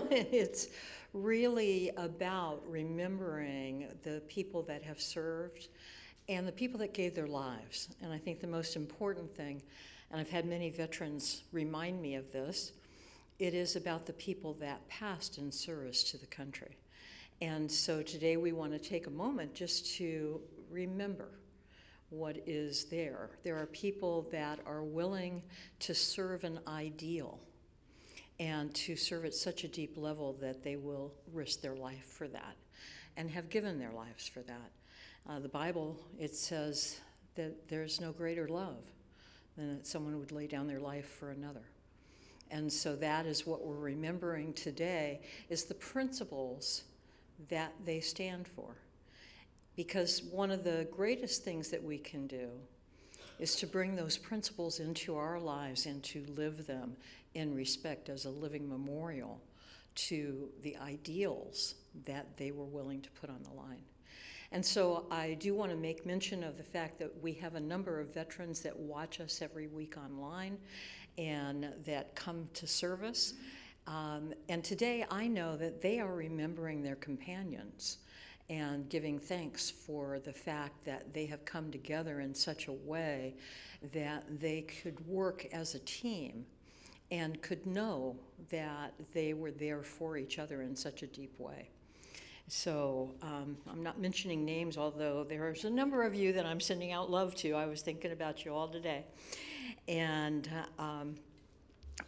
It's really about remembering the people that have served and the people that gave their lives. And I think the most important thing, and I've had many veterans remind me of this, it is about the people that passed in service to the country. And so today we want to take a moment just to remember what is there. There are people that are willing to serve an ideal and to serve at such a deep level that they will risk their life for that and have given their lives for that. The Bible, it says that there's no greater love than that someone would lay down their life for another. And so that is what we're remembering today, is the principles that they stand for. Because one of the greatest things that we can do is to bring those principles into our lives and to live them in respect as a living memorial to the ideals that they were willing to put on the line. And so I do want to make mention of the fact that we have a number of veterans that watch us every week online and that come to service. And today I know that they are remembering their companions and giving thanks for the fact that they have come together in such a way that they could work as a team and could know that they were there for each other in such a deep way. So I'm not mentioning names, although there's a number of you that I'm sending out love to. I was thinking about you all today. And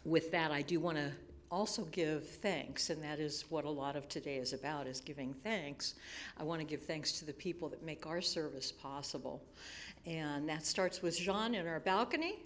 with that, I do want to also give thanks, and that is what a lot of today is about, is giving thanks. I want to give thanks to the people that make our service possible. And that starts with Jean in our balcony.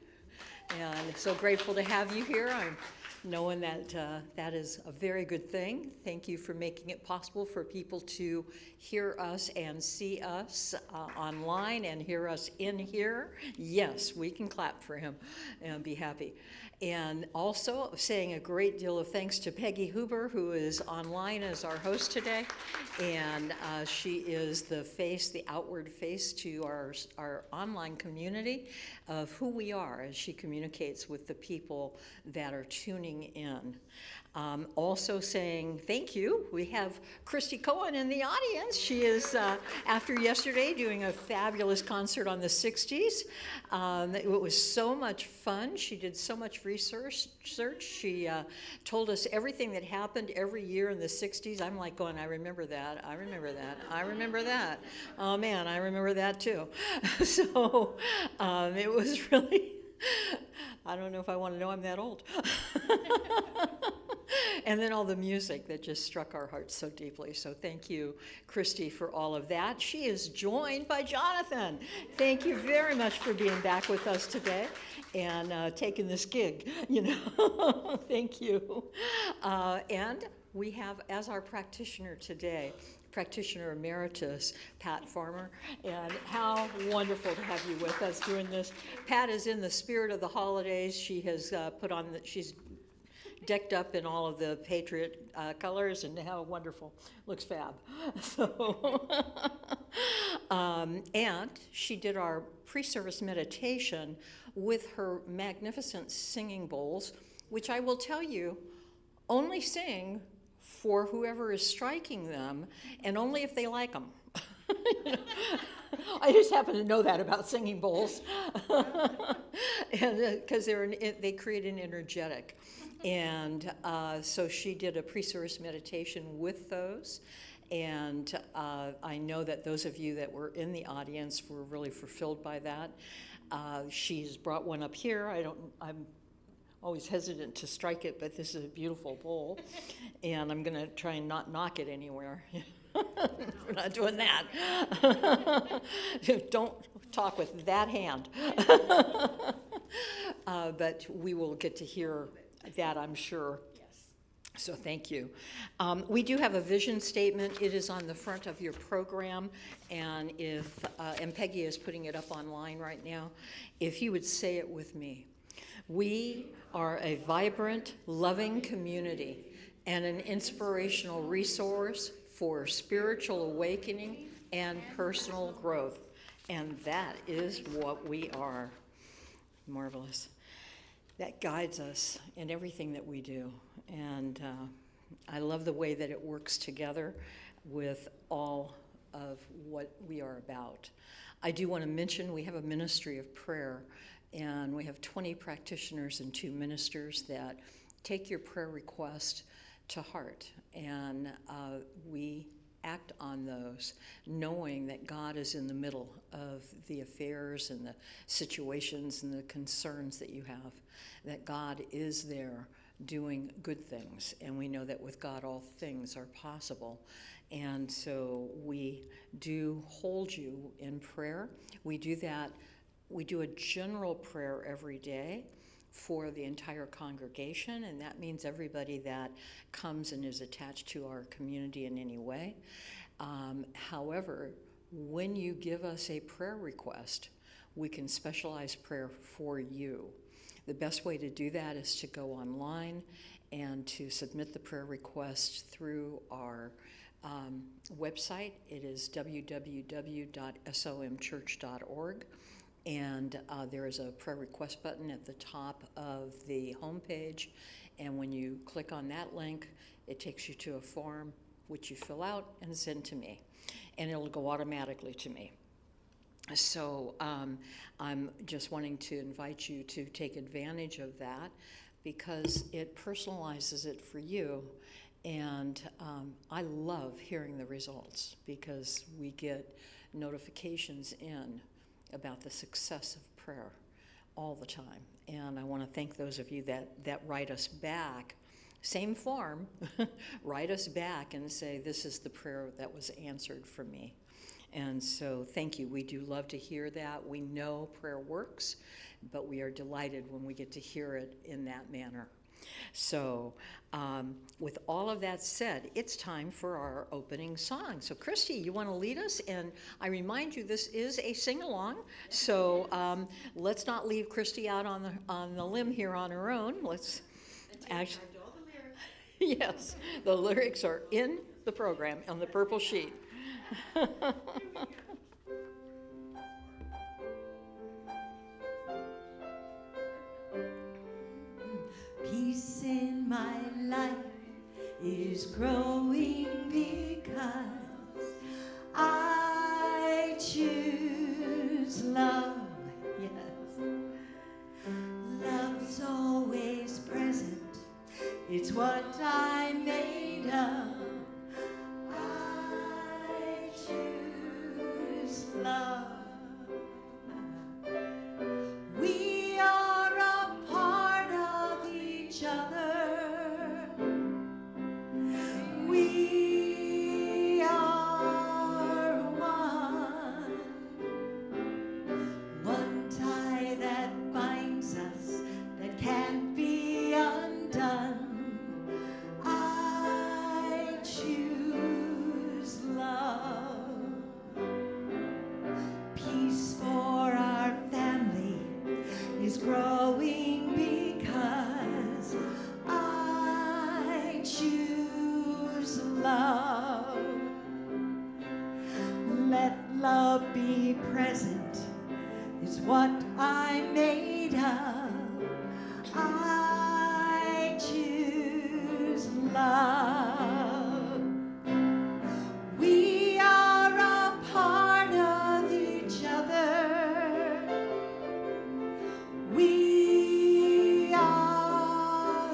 And so grateful to have you here. I'm knowing that that is a very good thing. Thank you for making it possible for people to hear us and see us online and hear us in here. Yes, we can clap for him and be happy. And also saying a great deal of thanks to Peggy Huber, who is online as our host today. And she is the face, the outward face to our online community of who we are as she communicates with the people that are tuning in. Also saying thank you, we have Christy Cohen in the audience. She is, after yesterday, doing a fabulous concert on the 60s. It was so much fun. She did so much research. She told us everything that happened every year in the 60s. I'm like going, I remember that, I remember that, I remember that. Oh man, I remember that too. So it was really, I don't know if I want to know I'm that old. And then all the music that just struck our hearts so deeply. So thank you, Christy, for all of that. She is joined by Jonathan. Thank you very much for being back with us today and taking this gig, you know. Thank you. And we have, as our practitioner today, Practitioner Emeritus, Pat Farmer, and how wonderful to have you with us doing this. Pat is in the spirit of the holidays. She has put on, she's decked up in all of the Patriot colors, and how wonderful. Looks fab. So, and she did our pre-service meditation with her magnificent singing bowls, which I will tell you, only sing for whoever is striking them, and only if they like them. I just happen to know that about singing bowls, and because they create an energetic. And so she did a pre-service meditation with those. And I know that those of you that were in the audience were really fulfilled by that. She's brought one up here. I'm always hesitant to strike it, but this is a beautiful bowl. And I'm going to try and not knock it anywhere. We're not doing that. Don't talk with that hand. But we will get to hear that, I'm sure. Yes. So thank you. We do have a vision statement. It is on the front of your program, and and Peggy is putting it up online right now. If you would say it with me. We are a vibrant, loving community and an inspirational resource for spiritual awakening and personal growth. And that is what we are. Marvelous. That guides us in everything that we do. And I love the way that it works together with all of what we are about. I do want to mention we have a ministry of prayer, and we have 20 practitioners and 2 ministers that take your prayer request to heart, and we act on those, knowing that God is in the middle of the affairs and the situations and the concerns that you have, that God is there doing good things, and we know that with God all things are possible. And so we do hold you in prayer. We do that. We do a general prayer every day for the entire congregation, and that means everybody that comes and is attached to our community in any way. However, when you give us a prayer request, we can specialize prayer for you. The best way to do that is to go online and to submit the prayer request through our website. It is www.somchurch.org, and there is a prayer request button at the top of the homepage, and when you click on that link, it takes you to a form which you fill out and send to me, and it'll go automatically to me. So I'm just wanting to invite you to take advantage of that, because it personalizes it for you. And I love hearing the results, because we get notifications in about the success of prayer all the time. And I want to thank those of you that write us back, same form, write us back and say, this is the prayer that was answered for me. And so thank you. We do love to hear that. We know prayer works, but we are delighted when we get to hear it in that manner. So with all of that said, it's time for our opening song. So Christy, you want to lead us? And I remind you, this is a sing-along, so let's not leave Christy out on the limb here on her own. Let's actually, yes, the lyrics are in the program on the purple sheet. Peace in my life is growing because I choose love. Yes, love's always present. It's what I made of. I choose love. We are a part of each other. We are one. One tie that binds us, that can't be undone. I choose love. Peace for our family is growing because I choose love. Let love be present is what I'm made of. I choose love. We are a part of each other. We are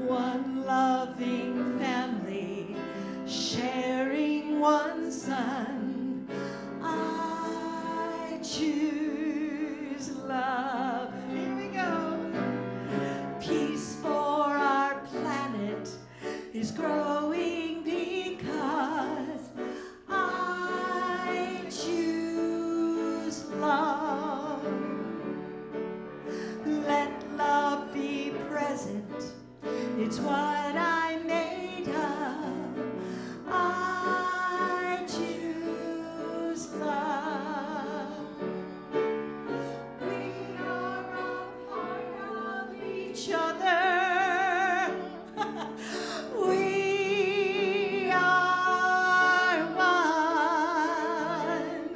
one loving family, sharing one son. I choose love. Here we go. Peace for our planet is growing because I choose love. Let love be present. It's what I made of. I choose love. We are a part of each other. We are one.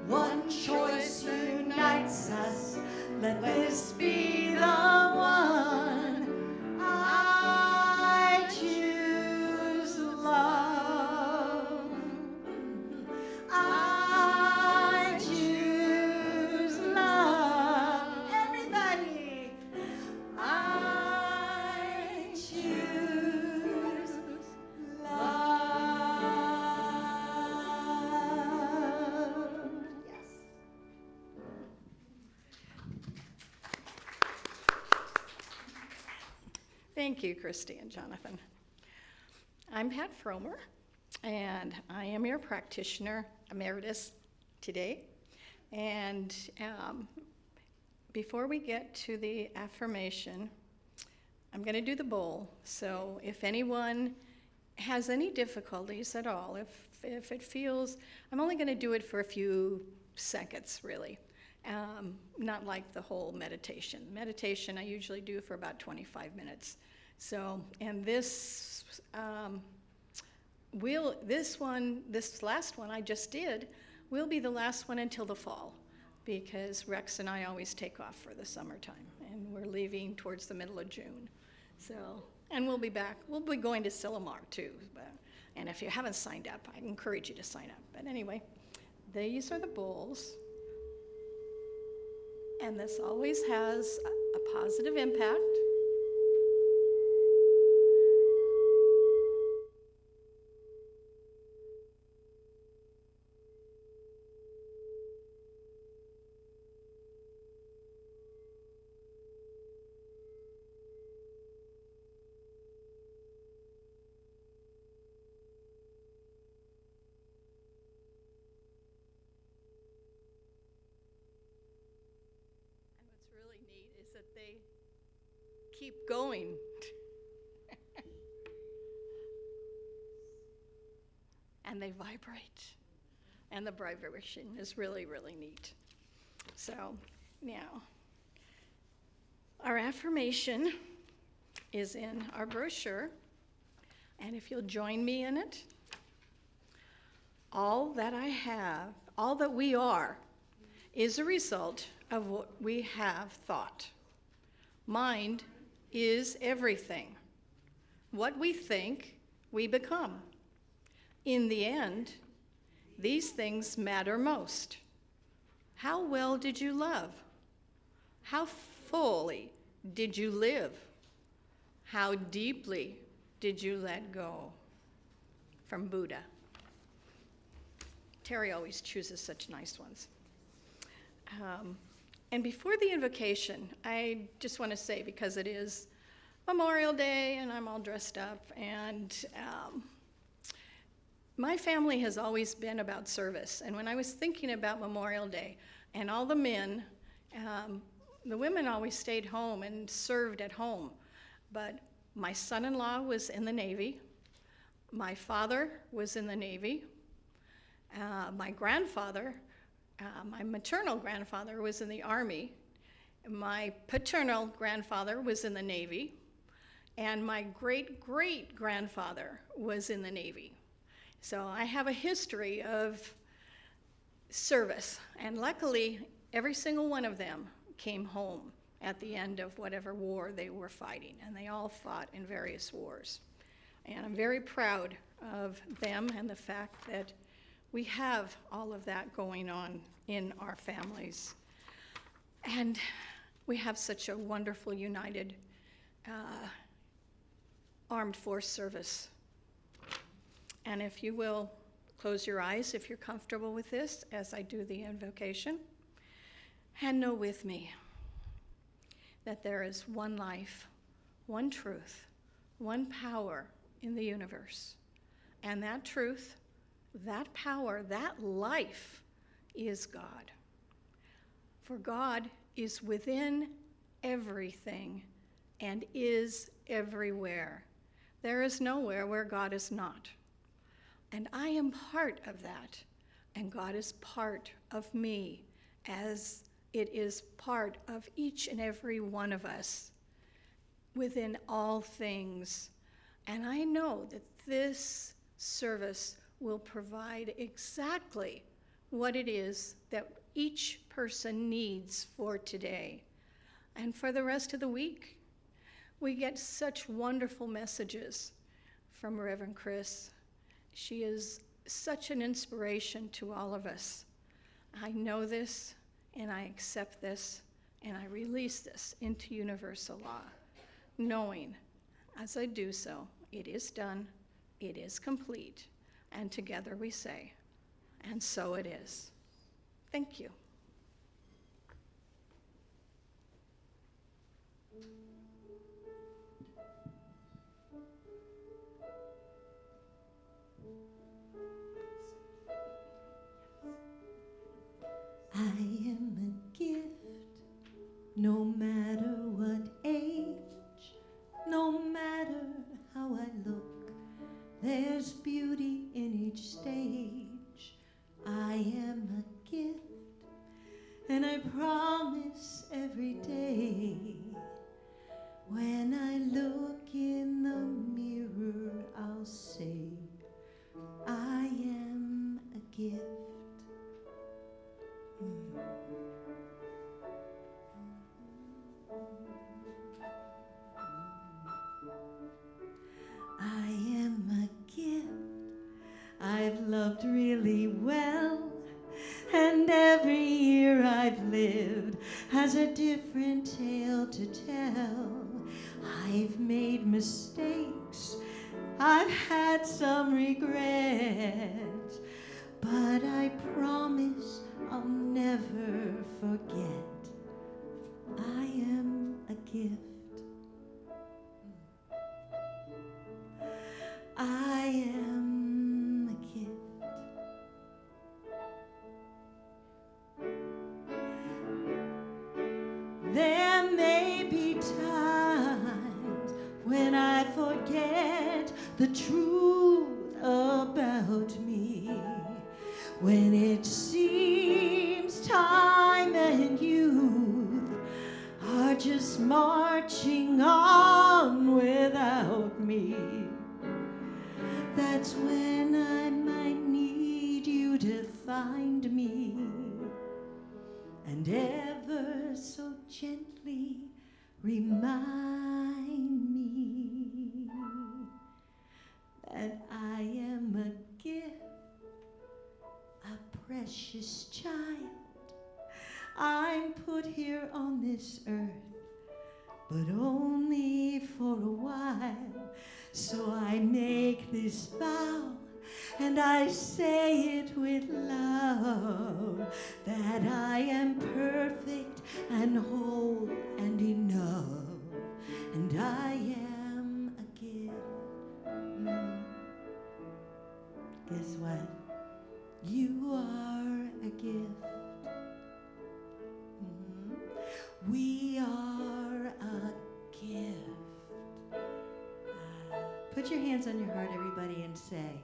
One choice unites us. Let this be the one. Thank you, Christy and Jonathan. I'm Pat Fromer, and I am your practitioner emeritus today. And before we get to the affirmation, I'm going to do the bowl. So if anyone has any difficulties at all, if it feels, I'm only going to do it for a few seconds, really. Not like the whole meditation. Meditation I usually do for about 25 minutes. So, and this last one I just did will be the last one until the fall, because Rex and I always take off for the summertime, and we're leaving towards the middle of June. So, and we'll be back. We'll be going to Silomar too. And if you haven't signed up, I encourage you to sign up. But anyway, these are the bowls. And this always has a positive impact. Really neat is that they keep going. And they vibrate. And the vibration is really, really neat. So now, our affirmation is in our brochure. And if you'll join me in it, all that I have, all that we are, is a result of what we have thought. Mind is everything. What we think, we become. In the end, these things matter most. How well did you love? How fully did you live? How deeply did you let go? From Buddha. Terry always chooses such nice ones. And before the invocation, I just want to say, because it is Memorial Day and I'm all dressed up, and my family has always been about service. And when I was thinking about Memorial Day and all the men, the women always stayed home and served at home. But my son-in-law was in the Navy. My father was in the Navy. My grandfather, my maternal grandfather was in the Army. My paternal grandfather was in the Navy. And my great-great-grandfather was in the Navy. So I have a history of service. And luckily, every single one of them came home at the end of whatever war they were fighting. And they all fought in various wars. And I'm very proud of them and the fact that we have all of that going on in our families. And we have such a wonderful, united armed force service. And if you will, close your eyes if you're comfortable with this as I do the invocation. And know with me that there is one life, one truth, one power in the universe. And that truth, that power, that life is God. For God is within everything and is everywhere. There is nowhere where God is not. And I am part of that. And God is part of me, as it is part of each and every one of us within all things. And I know that this service will provide exactly what it is that each person needs for today. And for the rest of the week, we get such wonderful messages from Reverend Chris. She is such an inspiration to all of us. I know this, and I accept this, and I release this into universal law, knowing as I do so, it is done, it is complete, and together we say, and so it is. Thank you. I am a gift, no matter what age, no matter how I look, there's beauty in each stage. I am a gift, and I promise every day, when I look in the mirror, I'll say, I am a gift. I am a gift. I've loved really well, and every year I've lived has a different tale to tell. I've made mistakes, I've had some regrets, but I promise I'll never forget. I am a gift. I am a gift. There may be times when I forget the truth about me, when it seems time and youth are just marching on without me. That's when I might need you to find me, and ever so gently remind me that I am a gift, a precious child. I'm put here on this earth, but only for a while. So I make this vow, and I say it with love, that I am perfect and whole and enough, and I am a gift. Guess what? You are a gift. We are a gift. Put your hands on your heart, everybody, and say,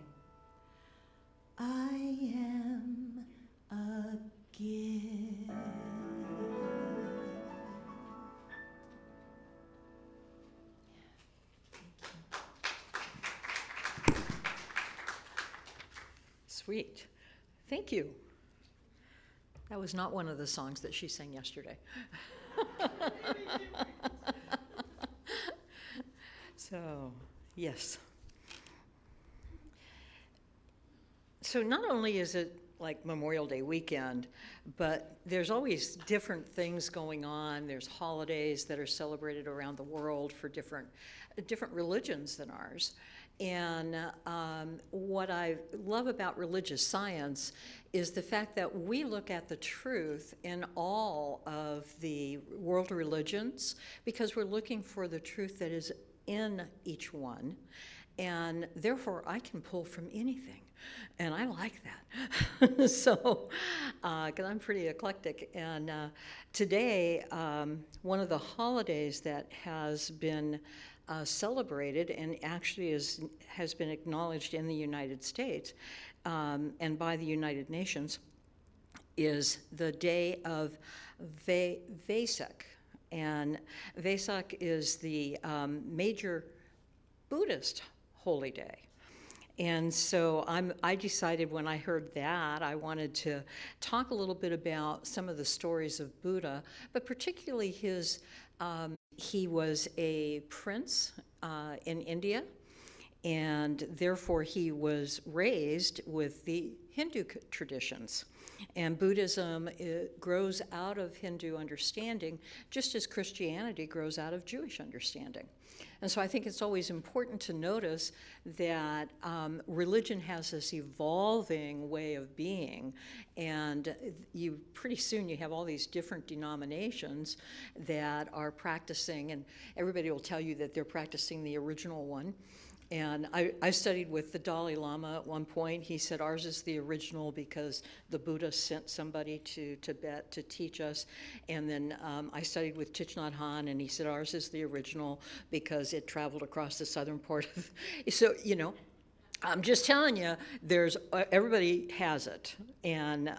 I am a gift. Sweet. Thank you. That was not one of the songs that she sang yesterday. So, yes. So not only is it like Memorial Day weekend, but there's always different things going on. There's holidays that are celebrated around the world for different religions than ours. And what I love about religious science is the fact that we look at the truth in all of the world religions, because we're looking for the truth that is in each one, and therefore I can pull from anything, and I like that. So, because I'm pretty eclectic, and today, one of the holidays that has been celebrated and actually has been acknowledged in the United States and by the United Nations is the day of Vesak. And Vesak is the major Buddhist holy day. And so I decided when I heard that, I wanted to talk a little bit about some of the stories of Buddha, but particularly his, he was a prince in India, and therefore he was raised with the Hindu traditions. And Buddhism grows out of Hindu understanding, just as Christianity grows out of Jewish understanding. And so I think it's always important to notice that religion has this evolving way of being, and pretty soon you have all these different denominations that are practicing, and everybody will tell you that they're practicing the original one. And I studied with the Dalai Lama at one point. He said ours is the original because the Buddha sent somebody to Tibet to teach us. And then I studied with Thich Nhat Hanh, and he said ours is the original because it traveled across the southern part of. So, you know, I'm just telling you, there's everybody has it, and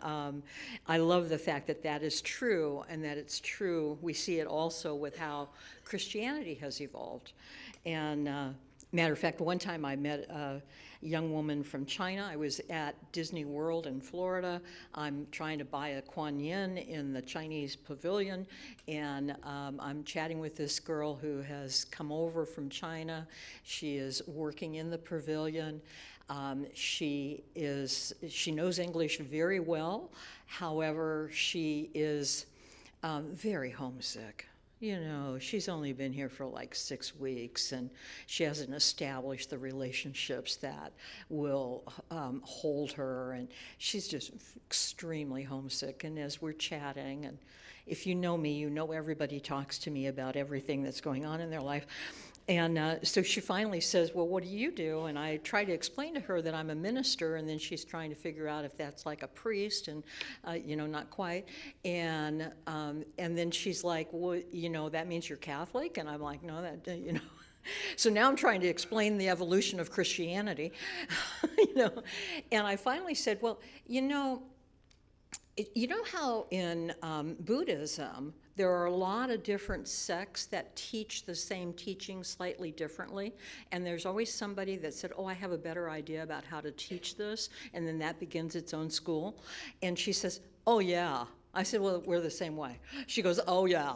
I love the fact that that is true, and that it's true. We see it also with how Christianity has evolved, and matter of fact, one time I met a young woman from China. I was at Disney World in Florida. I'm trying to buy a Kuan Yin in the Chinese pavilion, and I'm chatting with this girl who has come over from China. She is working in the pavilion. She knows English very well. However, she is very homesick. You know, she's only been here for like 6 weeks, and she hasn't established the relationships that will hold her, and she's just extremely homesick. And as we're chatting, and if you know me, you know everybody talks to me about everything that's going on in their life. And so she finally says, well, what do you do? And I try to explain to her that I'm a minister, and then she's trying to figure out if that's like a priest, and, you know, not quite. And then she's like, well, you know, that means you're Catholic? And I'm like, no, that, you know. So now I'm trying to explain the evolution of Christianity, you know. And I finally said, well, you know how in Buddhism, there are a lot of different sects that teach the same teaching slightly differently, and there's always somebody that said, oh, I have a better idea about how to teach this, and then that begins its own school. And she says, oh, yeah. I said, well, we're the same way. She goes, oh, yeah.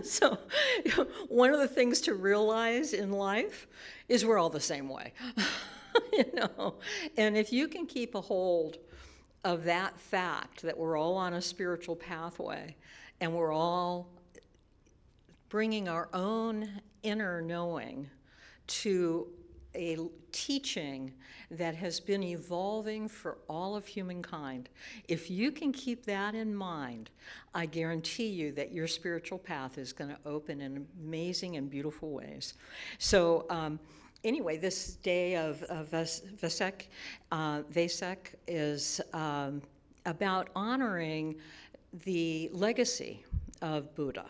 So, you know, one of the things to realize in life is we're all the same way. You know, and if you can keep a hold of that fact that we're all on a spiritual pathway, and we're all bringing our own inner knowing to a teaching that has been evolving for all of humankind, if you can keep that in mind, I guarantee you that your spiritual path is going to open in amazing and beautiful ways. So, anyway, this day of Vesak is about honoring the legacy of Buddha.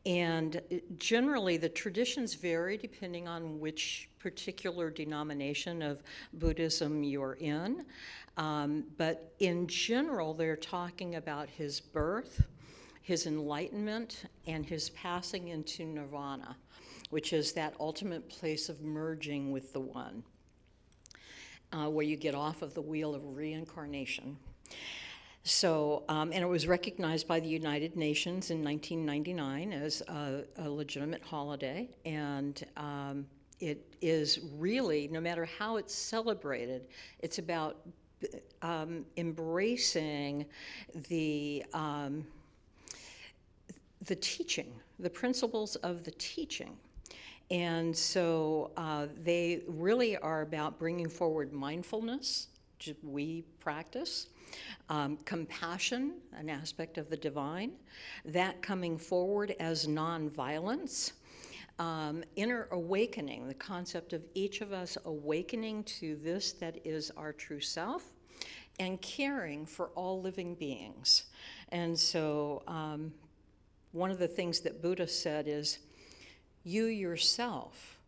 And generally, the traditions vary depending on which particular denomination of Buddhism you're in. But in general, they're talking about his birth, his enlightenment, and his passing into nirvana, which is that ultimate place of merging with the One, where you get off of the wheel of reincarnation. So, and it was recognized by the United Nations in 1999 as a legitimate holiday, and it is really, no matter how it's celebrated, it's about embracing the teaching, the principles of the teaching. And so they really are about bringing forward mindfulness, which we practice, compassion, an aspect of the divine, that coming forward as nonviolence, inner awakening, the concept of each of us awakening to this that is our true self, and caring for all living beings. And so one of the things that Buddha said is, you yourself,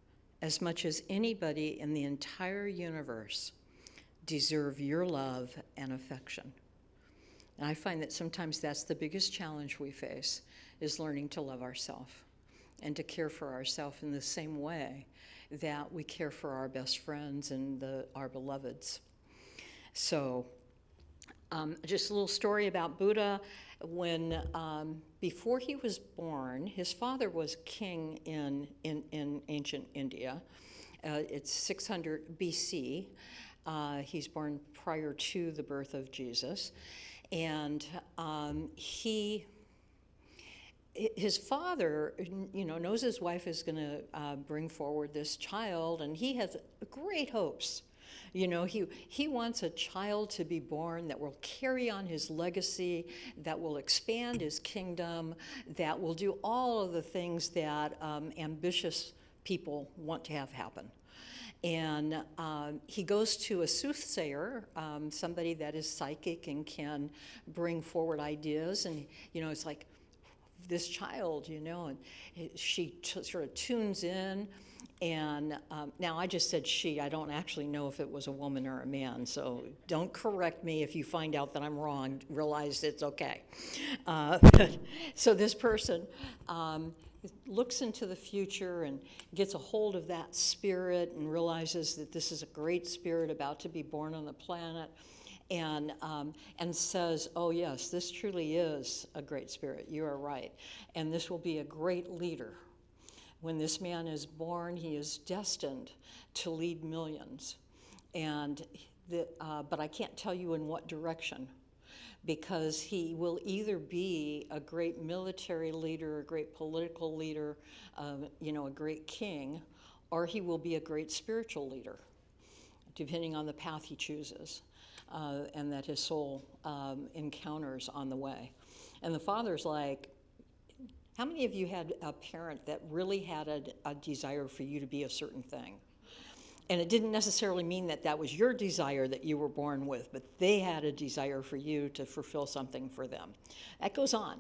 as much as anybody in the entire universe, deserve your love and affection. And I find that sometimes that's the biggest challenge we face, is learning to love ourselves and to care for ourselves in the same way that we care for our best friends and our beloveds. So just a little story about Buddha. When before he was born, his father was king in ancient India. It's 600 BC. He's born prior to the birth of Jesus, and his father, knows his wife is going to bring forward this child, and he has great hopes He wants a child to be born that will carry on his legacy, that will expand his kingdom, that will do all of the things that ambitious people want to have happen. And he goes to a soothsayer, somebody that is psychic and can bring forward ideas. And, it's like this child, and she sort of tunes in. And now I just said she. I don't actually know if it was a woman or a man. So don't correct me if you find out that I'm wrong. Realize it's okay. So this person looks into the future and gets a hold of that spirit and realizes that this is a great spirit about to be born on the planet, and says, oh yes, this truly is a great spirit. You are right. And this will be a great leader. When this man is born, he is destined to lead millions. But I can't tell you in what direction, because he will either be a great military leader, a great political leader, a great king, or he will be a great spiritual leader, depending on the path he chooses, and that his soul encounters on the way. And the father's like, how many of you had a parent that really had a desire for you to be a certain thing? And it didn't necessarily mean that that was your desire that you were born with, but they had a desire for you to fulfill something for them. That goes on.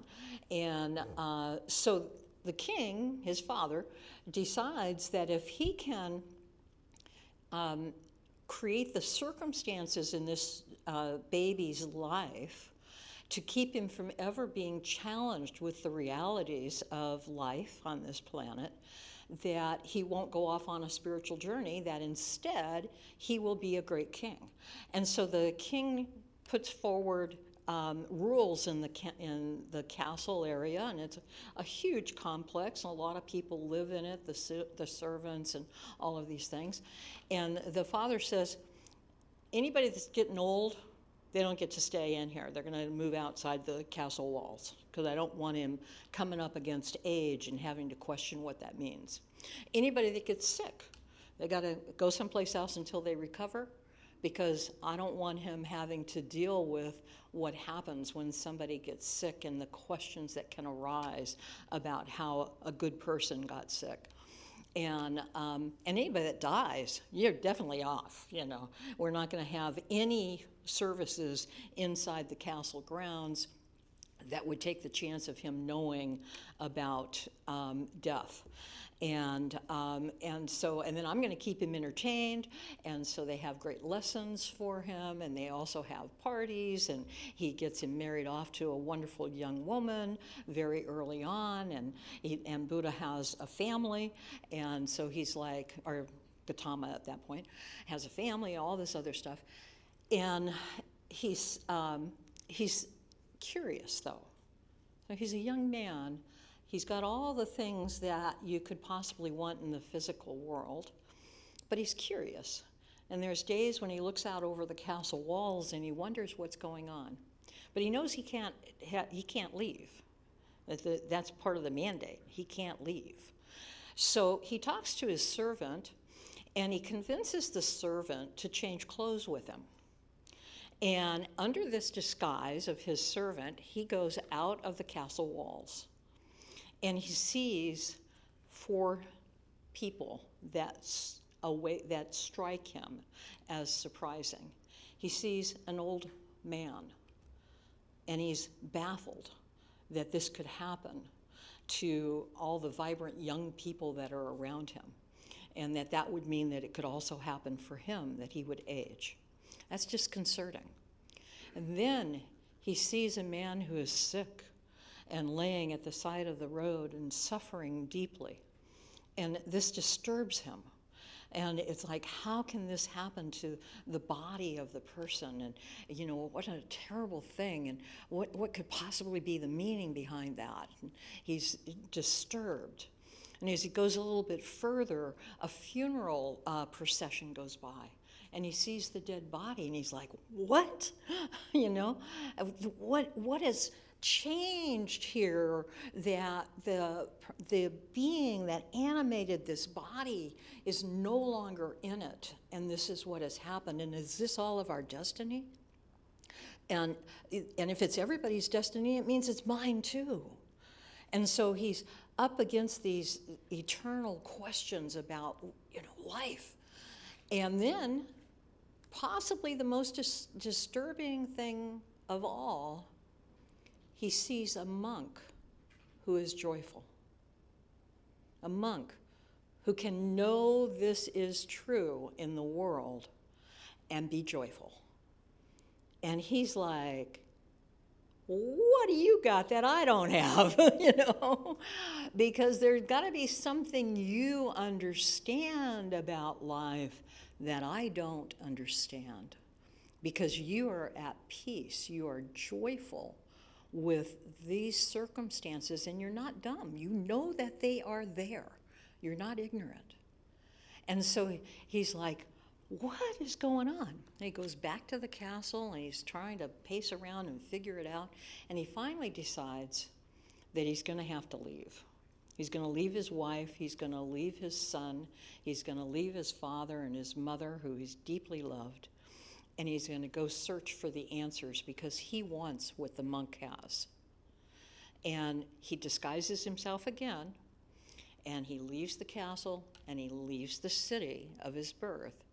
And so the king, his father, decides that if he can create the circumstances in this baby's life to keep him from ever being challenged with the realities of life on this planet, that he won't go off on a spiritual journey, that instead he will be a great king. And so the king puts forward rules in the castle area, and it's a huge complex. A lot of people live in it, the servants and all of these things. And the father says, anybody that's getting old, they don't get to stay in here. They're going to move outside the castle walls, because I don't want him coming up against age and having to question what that means. Anybody that gets sick, they got to go someplace else until they recover, because I don't want him having to deal with what happens when somebody gets sick and the questions that can arise about how a good person got sick. And anybody that dies, you're definitely off, We're not going to have any services inside the castle grounds that would take the chance of him knowing about death. And then I'm going to keep him entertained, and so they have great lessons for him, and they also have parties, and he gets him married off to a wonderful young woman very early on, and Buddha has a family, and so he's like, or Gautama at that point, has a family, all this other stuff, and he's curious though. So he's a young man. He's got all the things that you could possibly want in the physical world, but he's curious. And there's days when he looks out over the castle walls and he wonders what's going on. But he knows he can't leave. That's part of the mandate. He can't leave. So he talks to his servant, and he convinces the servant to change clothes with him. And under this disguise of his servant, he goes out of the castle walls. And he sees 4 people that strike him as surprising. He sees an old man, and he's baffled that this could happen to all the vibrant young people that are around him, and that would mean that it could also happen for him, that he would age. That's disconcerting. And then he sees a man who is sick and laying at the side of the road and suffering deeply. And this disturbs him. And it's like, how can this happen to the body of the person? And, what a terrible thing. And what could possibly be the meaning behind that? And he's disturbed. And as he goes a little bit further, a funeral procession goes by. And he sees the dead body, and he's like, what? What has changed here, that the being that animated this body is no longer in it, and this is what has happened. And is this all of our destiny? And if it's everybody's destiny, it means it's mine too. And so he's up against these eternal questions about, life. And then, possibly the most disturbing thing of all, he sees a monk who is joyful. A monk who can know this is true in the world and be joyful. And he's like, what do you got that I don't have? Because there's got to be something you understand about life that I don't understand. Because you are at peace, you are joyful with these circumstances, and you're not dumb. You know that they are there. You're not ignorant. And so he's like, what is going on? And he goes back to the castle, and he's trying to pace around and figure it out. And he finally decides that he's going to have to leave. He's going to leave his wife. He's going to leave his son. He's going to leave his father and his mother, who he's deeply loved. And he's going to go search for the answers, because he wants what the monk has. And he disguises himself again, and he leaves the castle, and he leaves the city of his birth.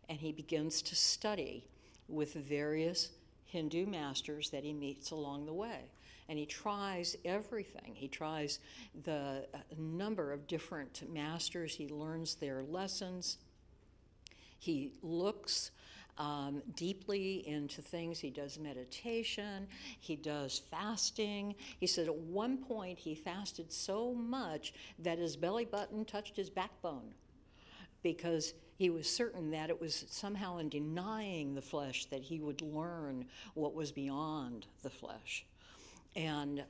And he begins to study with various Hindu masters that he meets along the way. And he tries everything. He tries the number of different masters. He learns their lessons. He looks deeply into things. He does meditation. He does fasting. He said at one point he fasted so much that his belly button touched his backbone, because he was certain that it was somehow in denying the flesh that he would learn what was beyond the flesh. And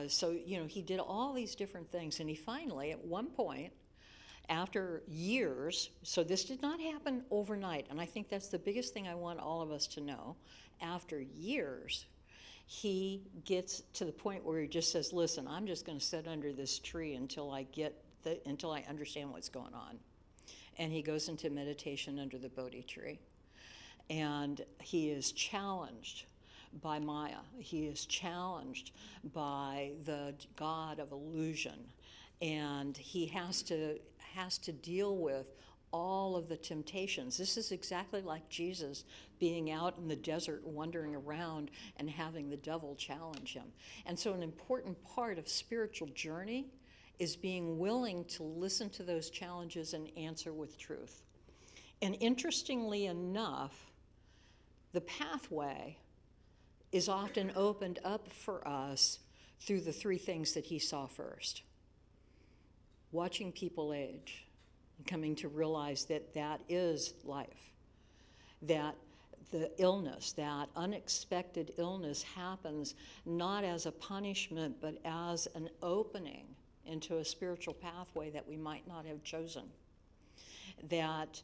so he did all these different things. And he finally, at one point, after years, so this did not happen overnight, and I think that's the biggest thing I want all of us to know. After years, he gets to the point where he just says, listen, I'm just going to sit under this tree until I understand what's going on. And he goes into meditation under the Bodhi tree. And he is challenged by Maya. He is challenged by the god of illusion. And he has to deal with all of the temptations. This is exactly like Jesus being out in the desert, wandering around and having the devil challenge him. And so an important part of spiritual journey is being willing to listen to those challenges and answer with truth. And interestingly enough, the pathway is often opened up for us through the three things that he saw first. Watching people age, and coming to realize that that is life, that the illness, that unexpected illness happens not as a punishment, but as an opening into a spiritual pathway that we might not have chosen. That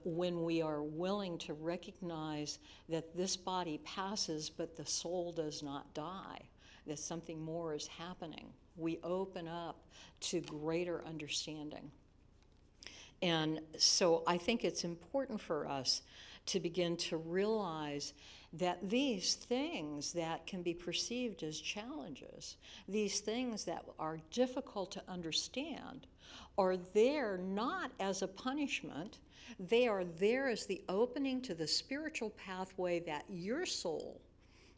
when we are willing to recognize that this body passes, but the soul does not die, that something more is happening, we open up to greater understanding. And so I think it's important for us to begin to realize that these things that can be perceived as challenges, these things that are difficult to understand, are there not as a punishment. They are there as the opening to the spiritual pathway that your soul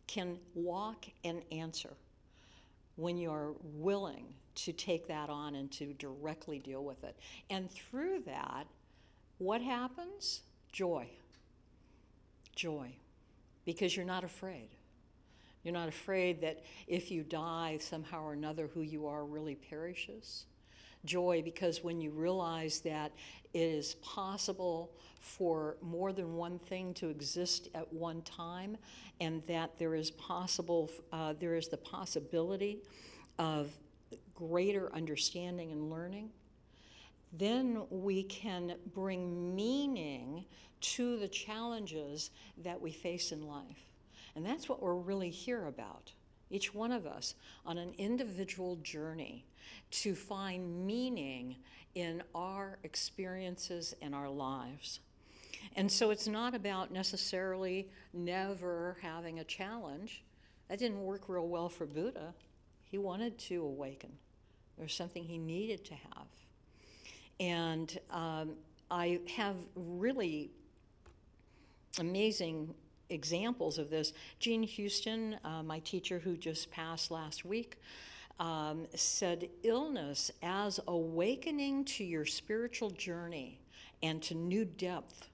can walk and answer when you're willing to take that on and to directly deal with it. And through that, what happens? Joy. Joy. Because you're not afraid. You're not afraid that if you die, somehow or another, who you are really perishes. Joy, because when you realize that it is possible for more than one thing to exist at one time, and that there is the possibility of greater understanding and learning, then we can bring meaning to the challenges that we face in life. And that's what we're really here about, each one of us, on an individual journey to find meaning in our experiences and our lives. And so it's not about necessarily never having a challenge. That didn't work real well for Buddha. He wanted to awaken. There's something he needed to have. And I have really amazing examples of this. Jean Houston, my teacher who just passed last week, said illness as awakening to your spiritual journey and to new depth,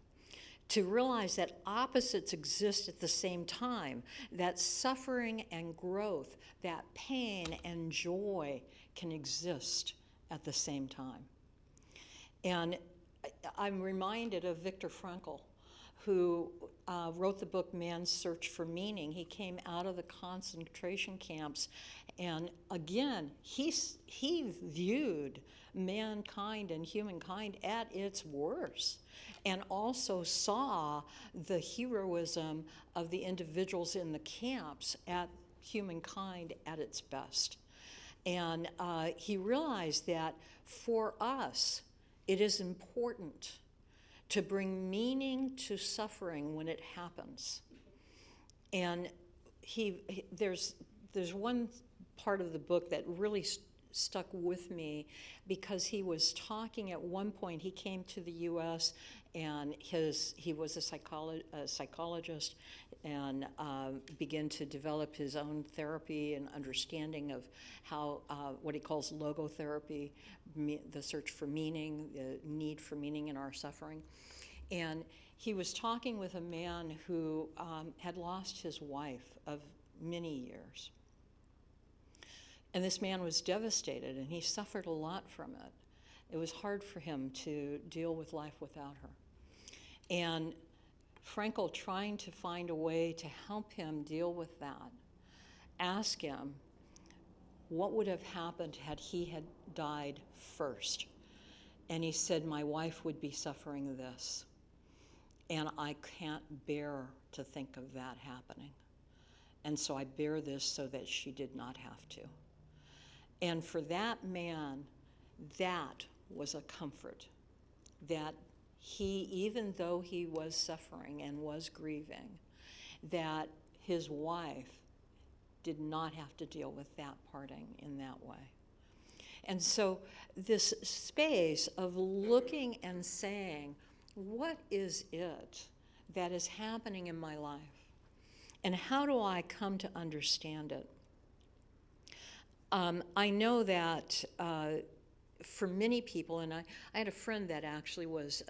to realize that opposites exist at the same time, that suffering and growth, that pain and joy can exist at the same time. And I'm reminded of Viktor Frankl, who wrote the book Man's Search for Meaning. He came out of the concentration camps, and again, he viewed mankind and humankind at its worst, and also saw the heroism of the individuals in the camps at humankind at its best. And he realized that for us, it is important to bring meaning to suffering when it happens. And there's one part of the book that really stuck with me, because he was talking at one point. He came to the U.S. and he was a psychologist, and began to develop his own therapy and understanding of how what he calls logotherapy, the search for meaning, the need for meaning in our suffering. And he was talking with a man who had lost his wife of many years. And this man was devastated, and he suffered a lot from it. It was hard for him to deal with life without her. And Frankl, trying to find a way to help him deal with that, asked him what would have happened had he had died first. And he said, my wife would be suffering this, and I can't bear to think of that happening. And so I bear this so that she did not have to. And for that man, that was a comfort, that he, even though he was suffering and was grieving, that his wife did not have to deal with that parting in that way. And so this space of looking and saying, what is it that is happening in my life? And how do I come to understand it? I know that for many people, and I had a friend that actually was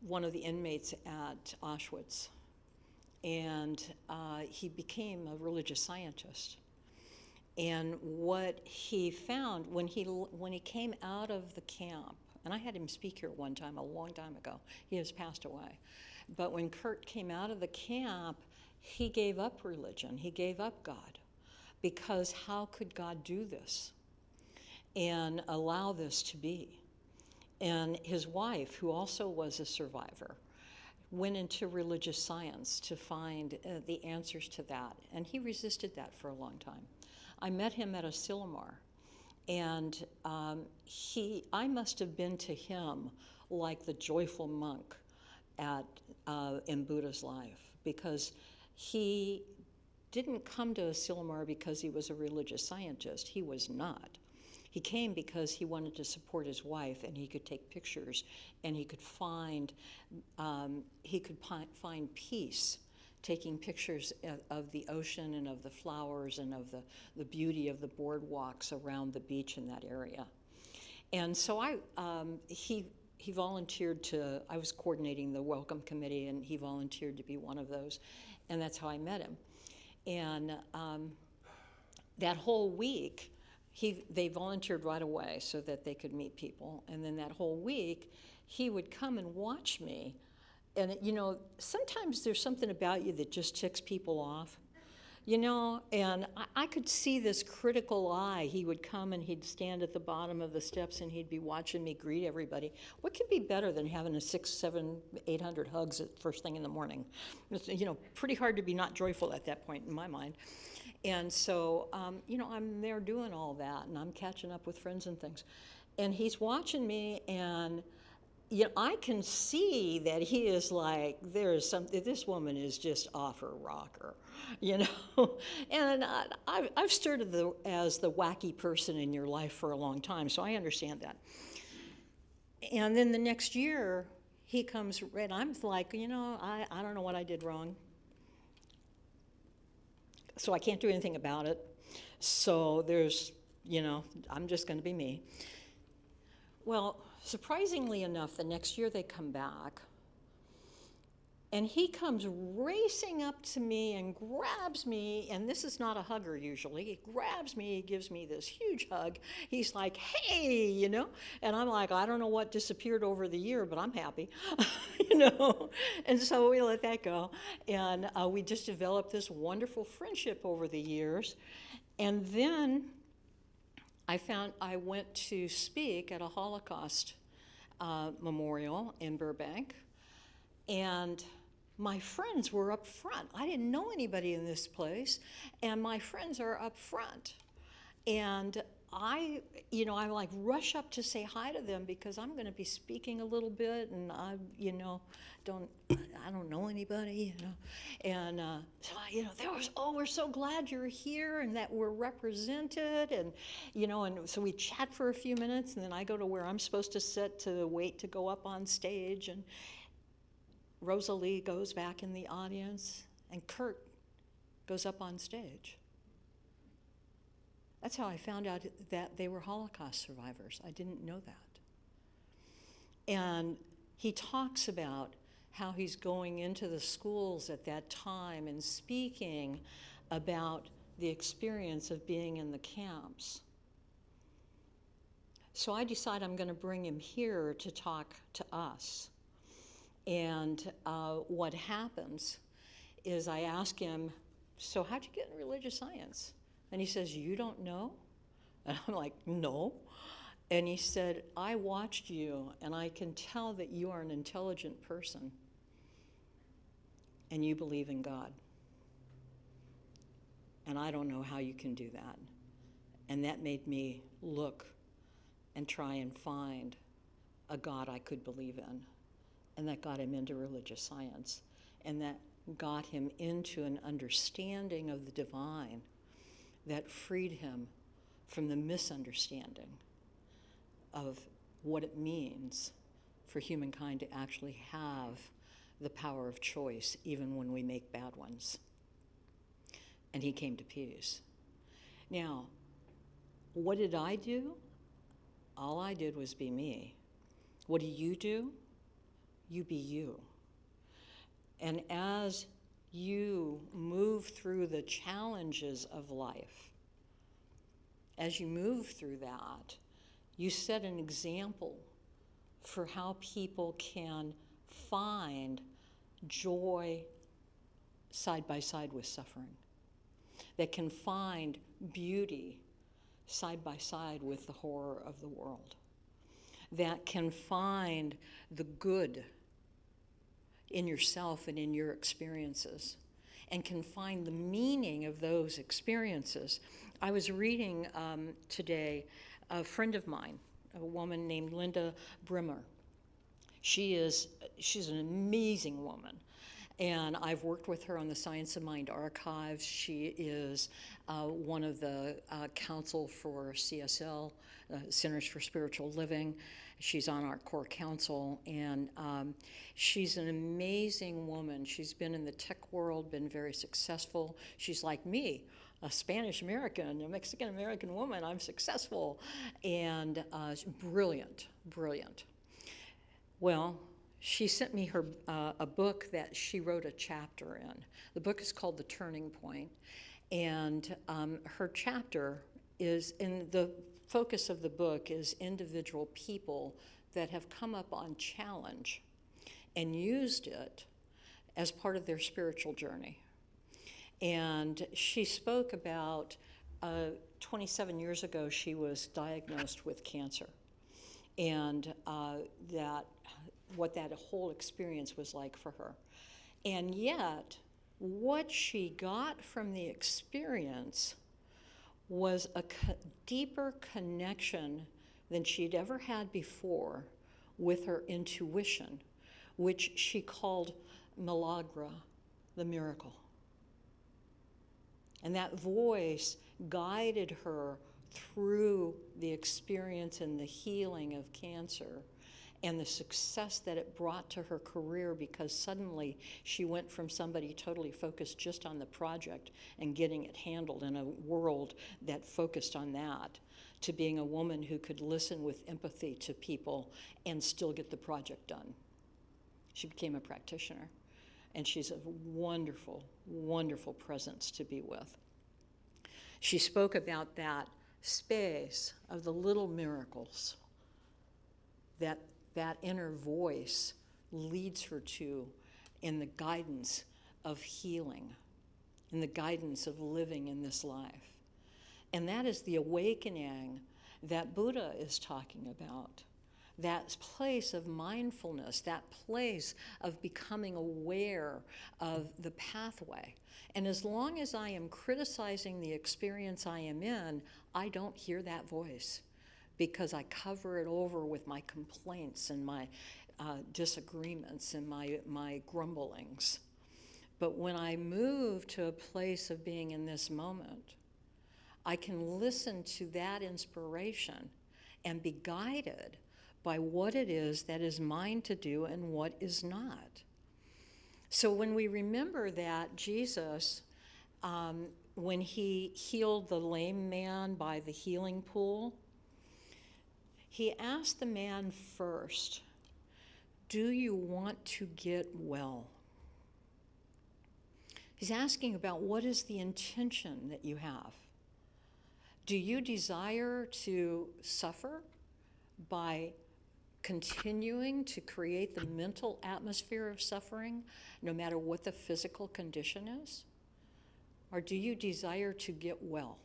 one of the inmates at Auschwitz, and he became a religious scientist. And what he found when he came out of the camp, and I had him speak here one time, a long time ago. He has passed away. But when Kurt came out of the camp, he gave up religion. He gave up God, because how could God do this and allow this to be? And his wife, who also was a survivor, went into religious science to find the answers to that. And he resisted that for a long time. I met him at a Silomar, and I must have been to him like the joyful monk in Buddha's life, because he didn't come to Silomar because he was a religious scientist. He was not. He came because he wanted to support his wife, and he could take pictures, and he could find peace taking pictures of the ocean and of the flowers and of the beauty of the boardwalks around the beach in that area. And so he volunteered I was coordinating the welcome committee, and he volunteered to be one of those, and that's how I met him. And that whole week, they volunteered right away so that they could meet people. And then that whole week, he would come and watch me. And sometimes there's something about you that just ticks people off. you know, and I could see this critical eye. He would come and he'd stand at the bottom of the steps and he'd be watching me greet everybody. What could be better than having a 600, 700, 800 hugs at first thing in the morning? It's, you know, pretty hard to be not joyful at that point in my mind. And so, you know, I'm there doing all that, and I'm catching up with friends and things. And he's watching me, and you know, I can see that he is like, there's something, this woman is just off her rocker, you know. And I've started as the wacky person in your life for a long time, so I understand that. And then the next year, he comes, and I'm like, you know, I don't know what I did wrong. So I can't do anything about it. So there's, you know, I'm just going to be me. Well, surprisingly enough, the next year they come back, and he comes racing up to me and grabs me, and this is not a hugger usually. He grabs me, he gives me this huge hug. He's like, hey, you know, and I'm like, I don't know what disappeared over the year, but I'm happy, you know. And so we let that go, and we just developed this wonderful friendship over the years. And then I went to speak at a Holocaust memorial in Burbank, and my friends were up front. I didn't know anybody in this place, and my friends are up front. And I like rush up to say hi to them because I'm going to be speaking a little bit, and I don't know anybody, you know. And so there was, oh, we're so glad you're here and that we're represented, and and so we chat for a few minutes, and then I go to where I'm supposed to sit to wait to go up on stage, and Rosalie goes back in the audience, and Kurt goes up on stage. That's how I found out that they were Holocaust survivors. I didn't know that. And he talks about how he's going into the schools at that time and speaking about the experience of being in the camps. So I decide I'm going to bring him here to talk to us. And what happens is I ask him, so how'd you get in religious science? And he says, you don't know? And I'm like, no. And he said, I watched you, and I can tell that you are an intelligent person, and you believe in God. And I don't know how you can do that. And that made me look and try and find a God I could believe in. And that got him into religious science. And that got him into an understanding of the divine that freed him from the misunderstanding of what it means for humankind to actually have the power of choice, even when we make bad ones. And he came to peace. Now, what did I do? All I did was be me. What do? You be you. And as you move through the challenges of life, as you move through that, you set an example for how people can find joy side by side with suffering, that can find beauty side by side with the horror of the world, that can find the good in yourself and in your experiences, and can find the meaning of those experiences. I was reading today a friend of mine, a woman named Linda Brimmer. She's an amazing woman, and I've worked with her on the Science of Mind archives. She is one of the council for CSL, Centers for Spiritual Living. She's on our core council, and she's an amazing woman. She's been in the tech world, been very successful. She's like me, a Spanish-American, a Mexican-American woman. I'm successful, and brilliant. Well, she sent me her a book that she wrote a chapter in. The book is called The Turning Point, and her chapter is in the focus of the book is individual people that have come up on challenge and used it as part of their spiritual journey. And she spoke about 27 years ago, she was diagnosed with cancer. And what that whole experience was like for her. And yet, what she got from the experience was a deeper connection than she'd ever had before with her intuition, which she called Milagro, the miracle. And that voice guided her through the experience and the healing of cancer and the success that it brought to her career, because suddenly she went from somebody totally focused just on the project and getting it handled in a world that focused on that, to being a woman who could listen with empathy to people and still get the project done. She became a practitioner, and she's a wonderful, wonderful presence to be with. She spoke about that space of the little miracles that inner voice leads her to in the guidance of healing, in the guidance of living in this life. And that is the awakening that Buddha is talking about. That place of mindfulness, that place of becoming aware of the pathway. And as long as I am criticizing the experience I am in, I don't hear that voice, because I cover it over with my complaints and my disagreements and my grumblings. But when I move to a place of being in this moment, I can listen to that inspiration and be guided by what it is that is mine to do and what is not. So when we remember that Jesus, when he healed the lame man by the healing pool, he asked the man first, do you want to get well? He's asking about what is the intention that you have. Do you desire to suffer by continuing to create the mental atmosphere of suffering, no matter what the physical condition is? Or do you desire to get well?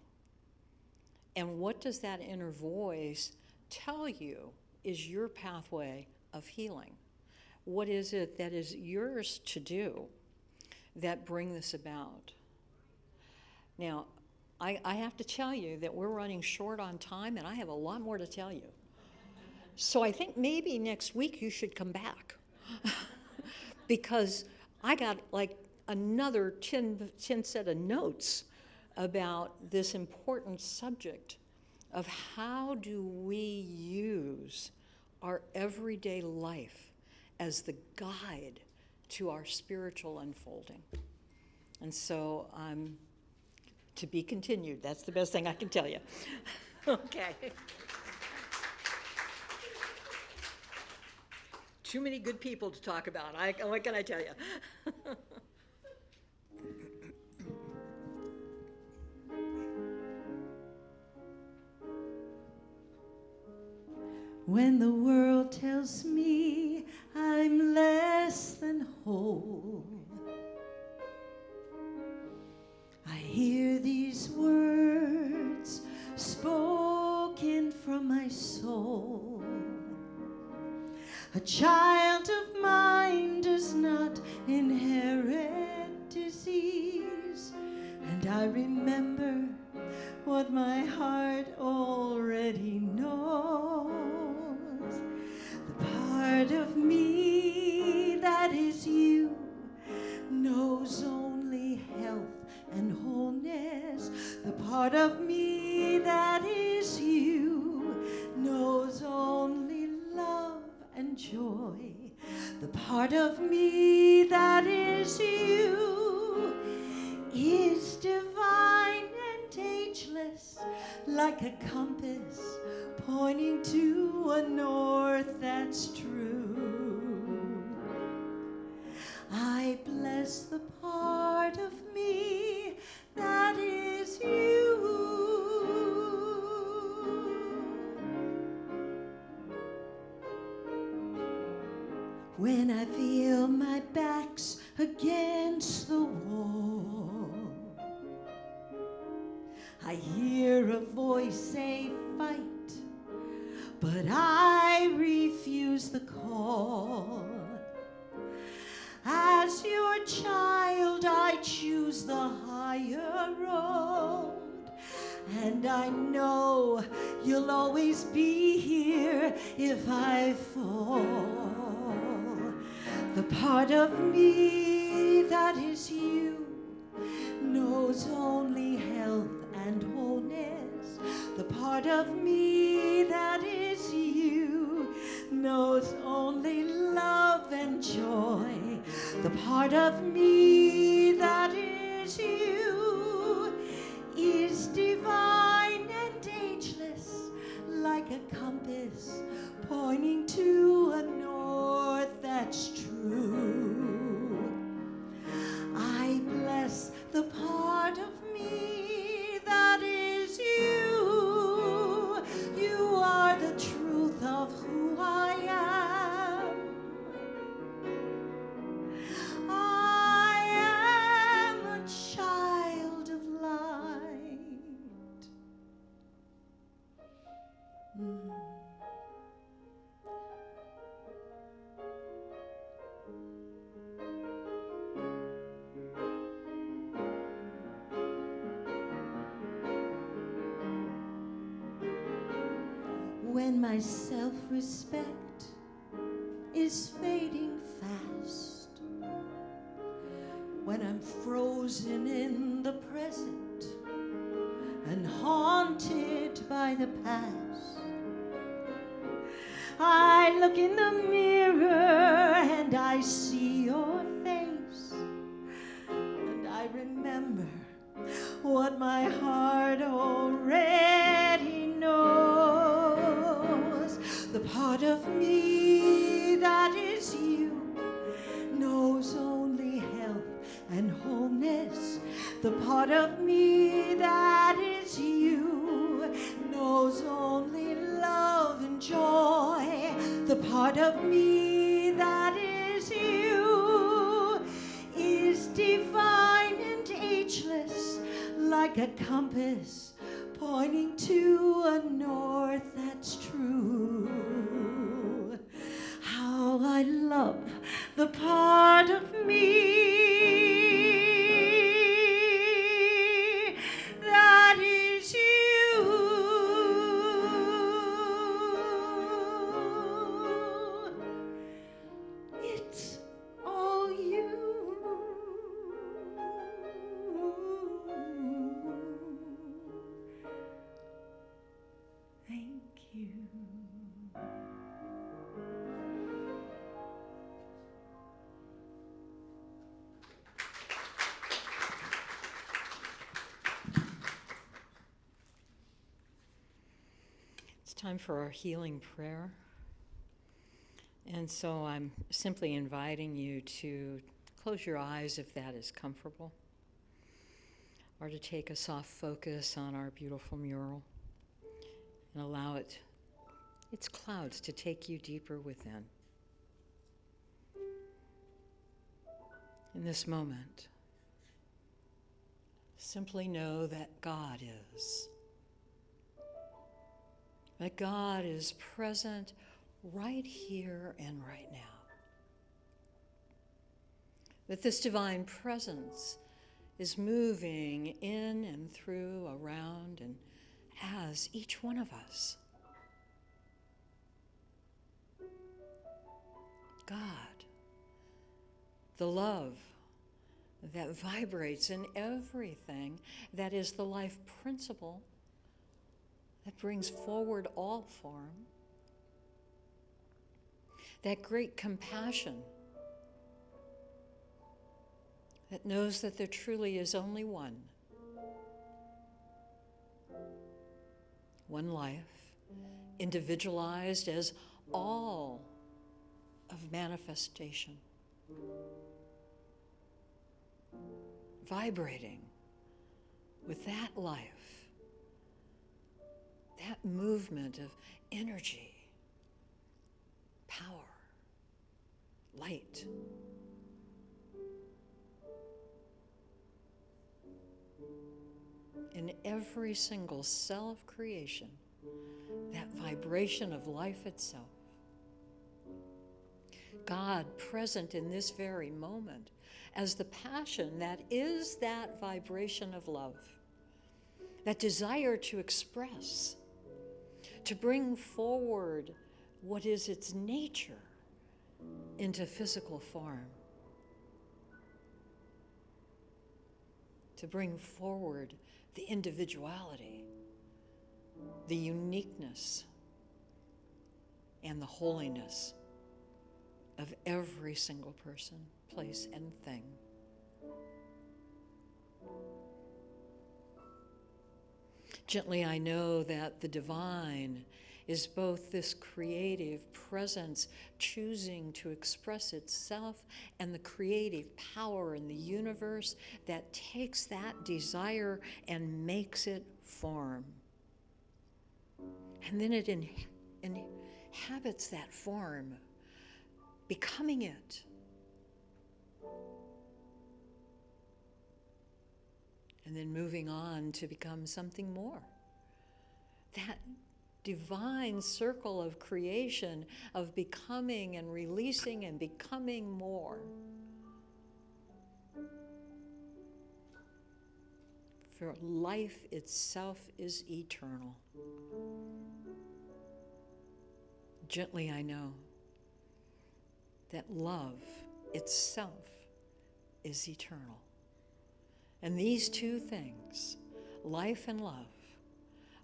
And what does that inner voice tell you is your pathway of healing? What is it that is yours to do that bring this about? Now, I have to tell you that we're running short on time, and I have a lot more to tell you. So I think maybe next week you should come back because I got like another 10 set of notes about this important subject of how do we use our everyday life as the guide to our spiritual unfolding. And so to be continued. That's the best thing I can tell you. Okay. Too many good people to talk about. What can I tell you? When the world tells me I'm less than whole, I hear these words spoken from my soul. A child of mine does not inherit disease, and I remember what my heart already knows. The part of me that is you knows only health and wholeness. The part of me that is you knows only love and joy. The part of me that is you is divine and ageless, like a compass pointing to a north that's true. I bless the part of me that is you. When I feel my back's against the wall, hear a voice say fight, but I refuse the call. As your child, I choose the higher road, and I know you'll always be here if I fall. The part of me that is you knows only health and wholeness. The part of me that is you knows only love and joy. The part of me that is you is divine and ageless, like a compass pointing to a north that's true. I bless the part of me that is you. You are the truth of who I am. I am a child of light. When my self-respect is fading fast, when I'm frozen in the present and haunted by the past, I look in the mirror and I see your face, and I remember what my heart already knows. The part of me that is you knows only health and wholeness. The part of me that is you knows only love and joy. The part of me that is you is divine and ageless, like a compass pointing to a north that's true. How I love the part of me that is you. It's all you. Thank you. It's time for our healing prayer. And so I'm simply inviting you to close your eyes if that is comfortable, or to take a soft focus on our beautiful mural and allow its clouds to take you deeper within. In this moment, simply know that God is. That God is present right here and right now. That this divine presence is moving in and through, around, and as each one of us. God, the love that vibrates in everything, that is the life principle that brings forward all form, that great compassion that knows that there truly is only one life, individualized as all of manifestation, vibrating with that life, that movement of energy, power, light. in every single cell of creation, that vibration of life itself. God present in this very moment as the passion that is that vibration of love, that desire to express, to bring forward what is its nature into physical form, to bring forward the individuality, the uniqueness, and the holiness of every single person, place, and thing. Gently, I know that the divine is both this creative presence choosing to express itself and the creative power in the universe that takes that desire and makes it form. And then it inhabits that form, becoming it. And then moving on to become something more. That divine circle of creation, of becoming and releasing and becoming more. For life itself is eternal. Gently, I know that love itself is eternal. And these two things, life and love,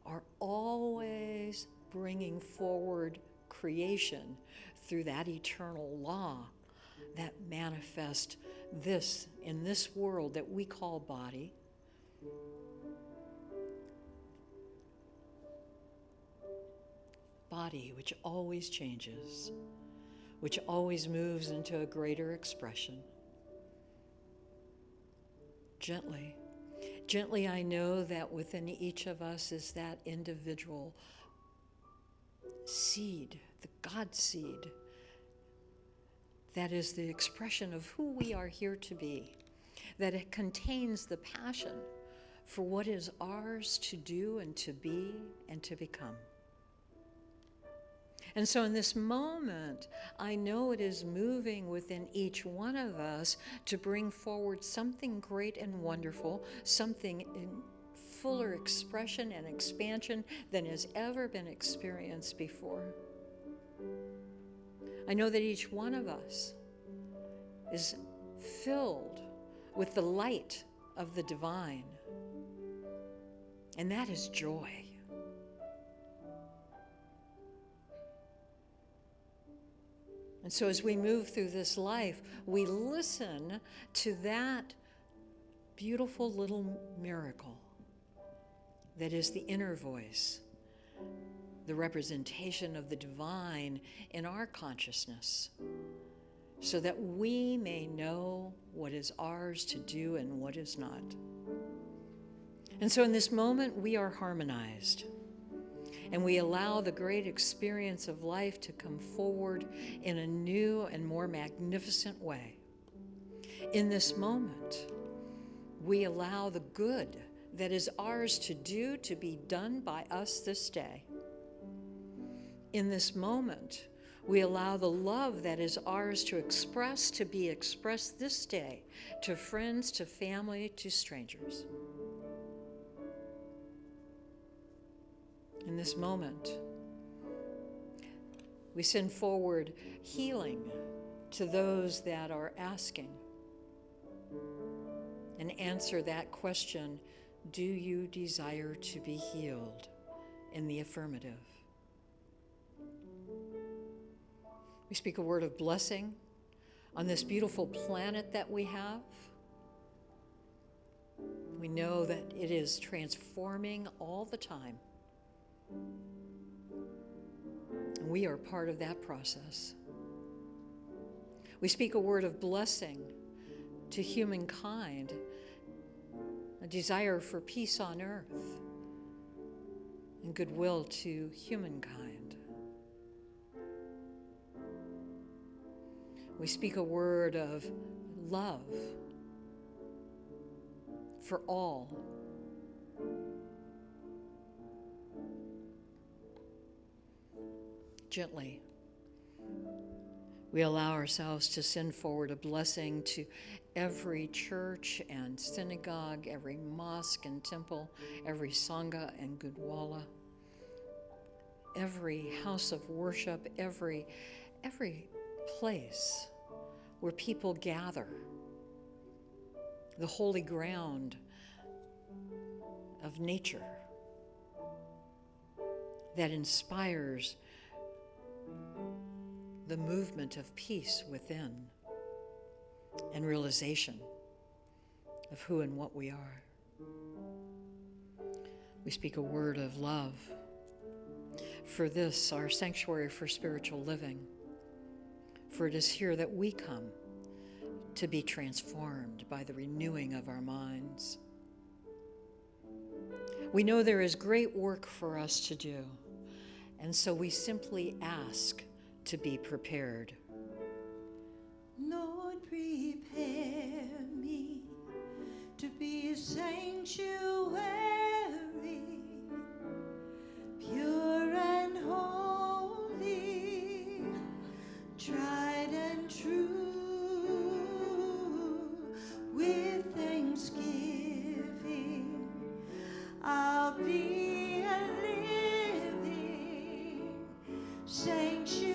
are always bringing forward creation through that eternal law that manifests this in this world that we call body. Body, which always changes, which always moves into a greater expression. Gently, gently, I know that within each of us is that individual seed, the God seed, that is the expression of who we are here to be, that it contains the passion for what is ours to do and to be and to become. And so in this moment, I know it is moving within each one of us to bring forward something great and wonderful, something in fuller expression and expansion than has ever been experienced before. I know that each one of us is filled with the light of the divine, and that is joy. And so as we move through this life, we listen to that beautiful little miracle that is the inner voice, the representation of the divine in our consciousness, so that we may know what is ours to do and what is not. And so in this moment, we are harmonized. And we allow the great experience of life to come forward in a new and more magnificent way. In this moment, we allow the good that is ours to do to be done by us this day. In this moment, we allow the love that is ours to express to be expressed this day to friends, to family, to strangers. In this moment, we send forward healing to those that are asking and answer that question, do you desire to be healed? In the affirmative. We speak a word of blessing on this beautiful planet that we have. We know that it is transforming all the time. And we are part of that process. We speak a word of blessing to humankind, a desire for peace on earth and goodwill to humankind. We speak a word of love for all Gently, we allow ourselves to send forward a blessing to every church and synagogue, every mosque and temple, every sangha and gurdwara, every house of worship, every place where people gather, the holy ground of nature that inspires the movement of peace within and realization of who and what we are. We speak a word of love for this, our sanctuary for spiritual living, for it is here that we come to be transformed by the renewing of our minds. We know there is great work for us to do, and so we simply ask to be prepared. Lord, prepare me to be a sanctuary, pure and holy, tried and true, with thanksgiving. I'll be a living sanctuary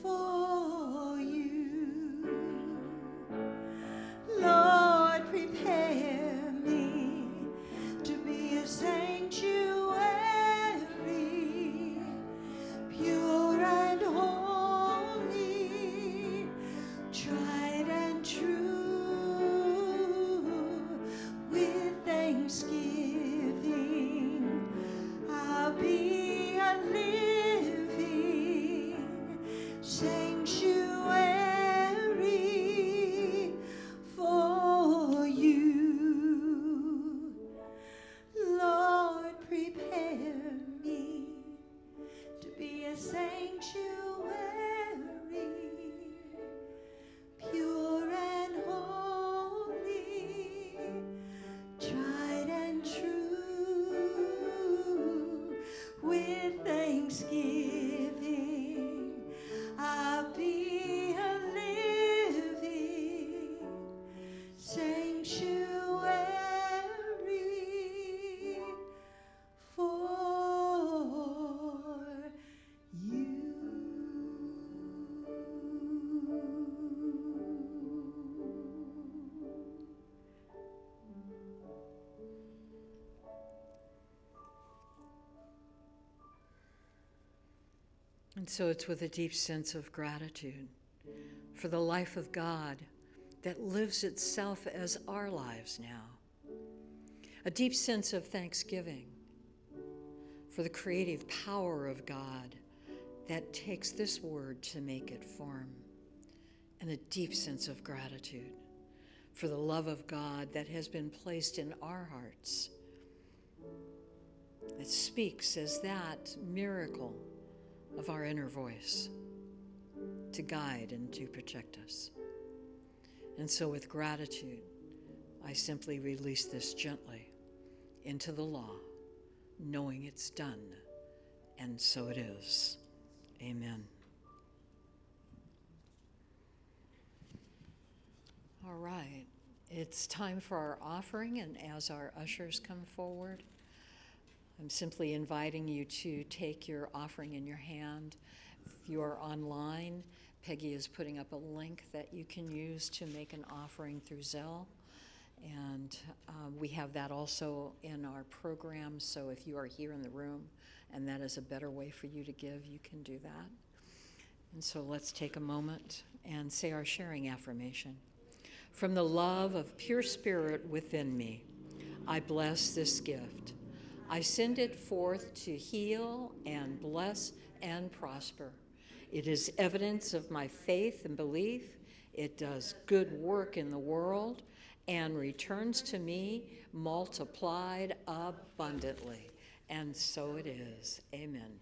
for you. Lord, prepare me to be a sanctuary, pure and holy, tried and true, with thanksgiving. I'll be a living sanctuary for you. Lord, prepare me to be a sanctuary, pure and holy, tried and true, with thanksgiving. I'll be a living sanctuary for you. And so it's with a deep sense of gratitude for the life of God that lives itself as our lives now. A deep sense of thanksgiving for the creative power of God that takes this word to make it form. And a deep sense of gratitude for the love of God that has been placed in our hearts, that speaks as that miracle of our inner voice to guide and to protect us. And so with gratitude, I simply release this gently into the law, knowing it's done, and so it is. Amen. All right, it's time for our offering, and as our ushers come forward, I'm simply inviting you to take your offering in your hand. If you are online, Peggy is putting up a link that you can use to make an offering through Zelle. And we have that also in our program, so if you are here in the room and that is a better way for you to give, you can do that. And so let's take a moment and say our sharing affirmation. From the love of pure spirit within me, I bless this gift. I send it forth to heal and bless and prosper. It is evidence of my faith and belief. It does good work in the world and returns to me multiplied abundantly. And so it is. Amen.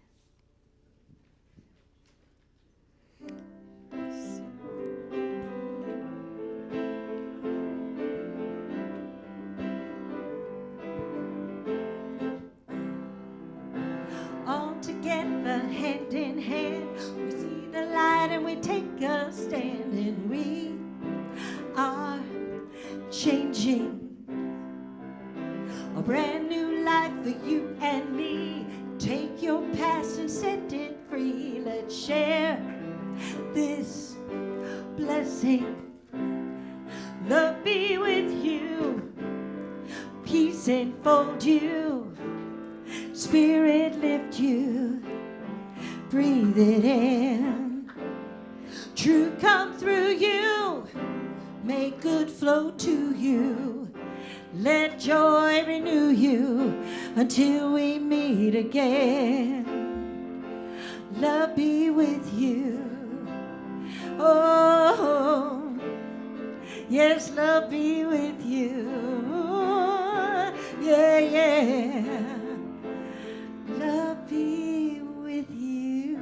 day. Love be with you, peace enfold you, spirit lift you, breathe it in. Truth come through you, make good flow to you. Let joy renew you until we meet again. Love be with you. Oh, yes, love be with you. Yeah, yeah. Love be with you.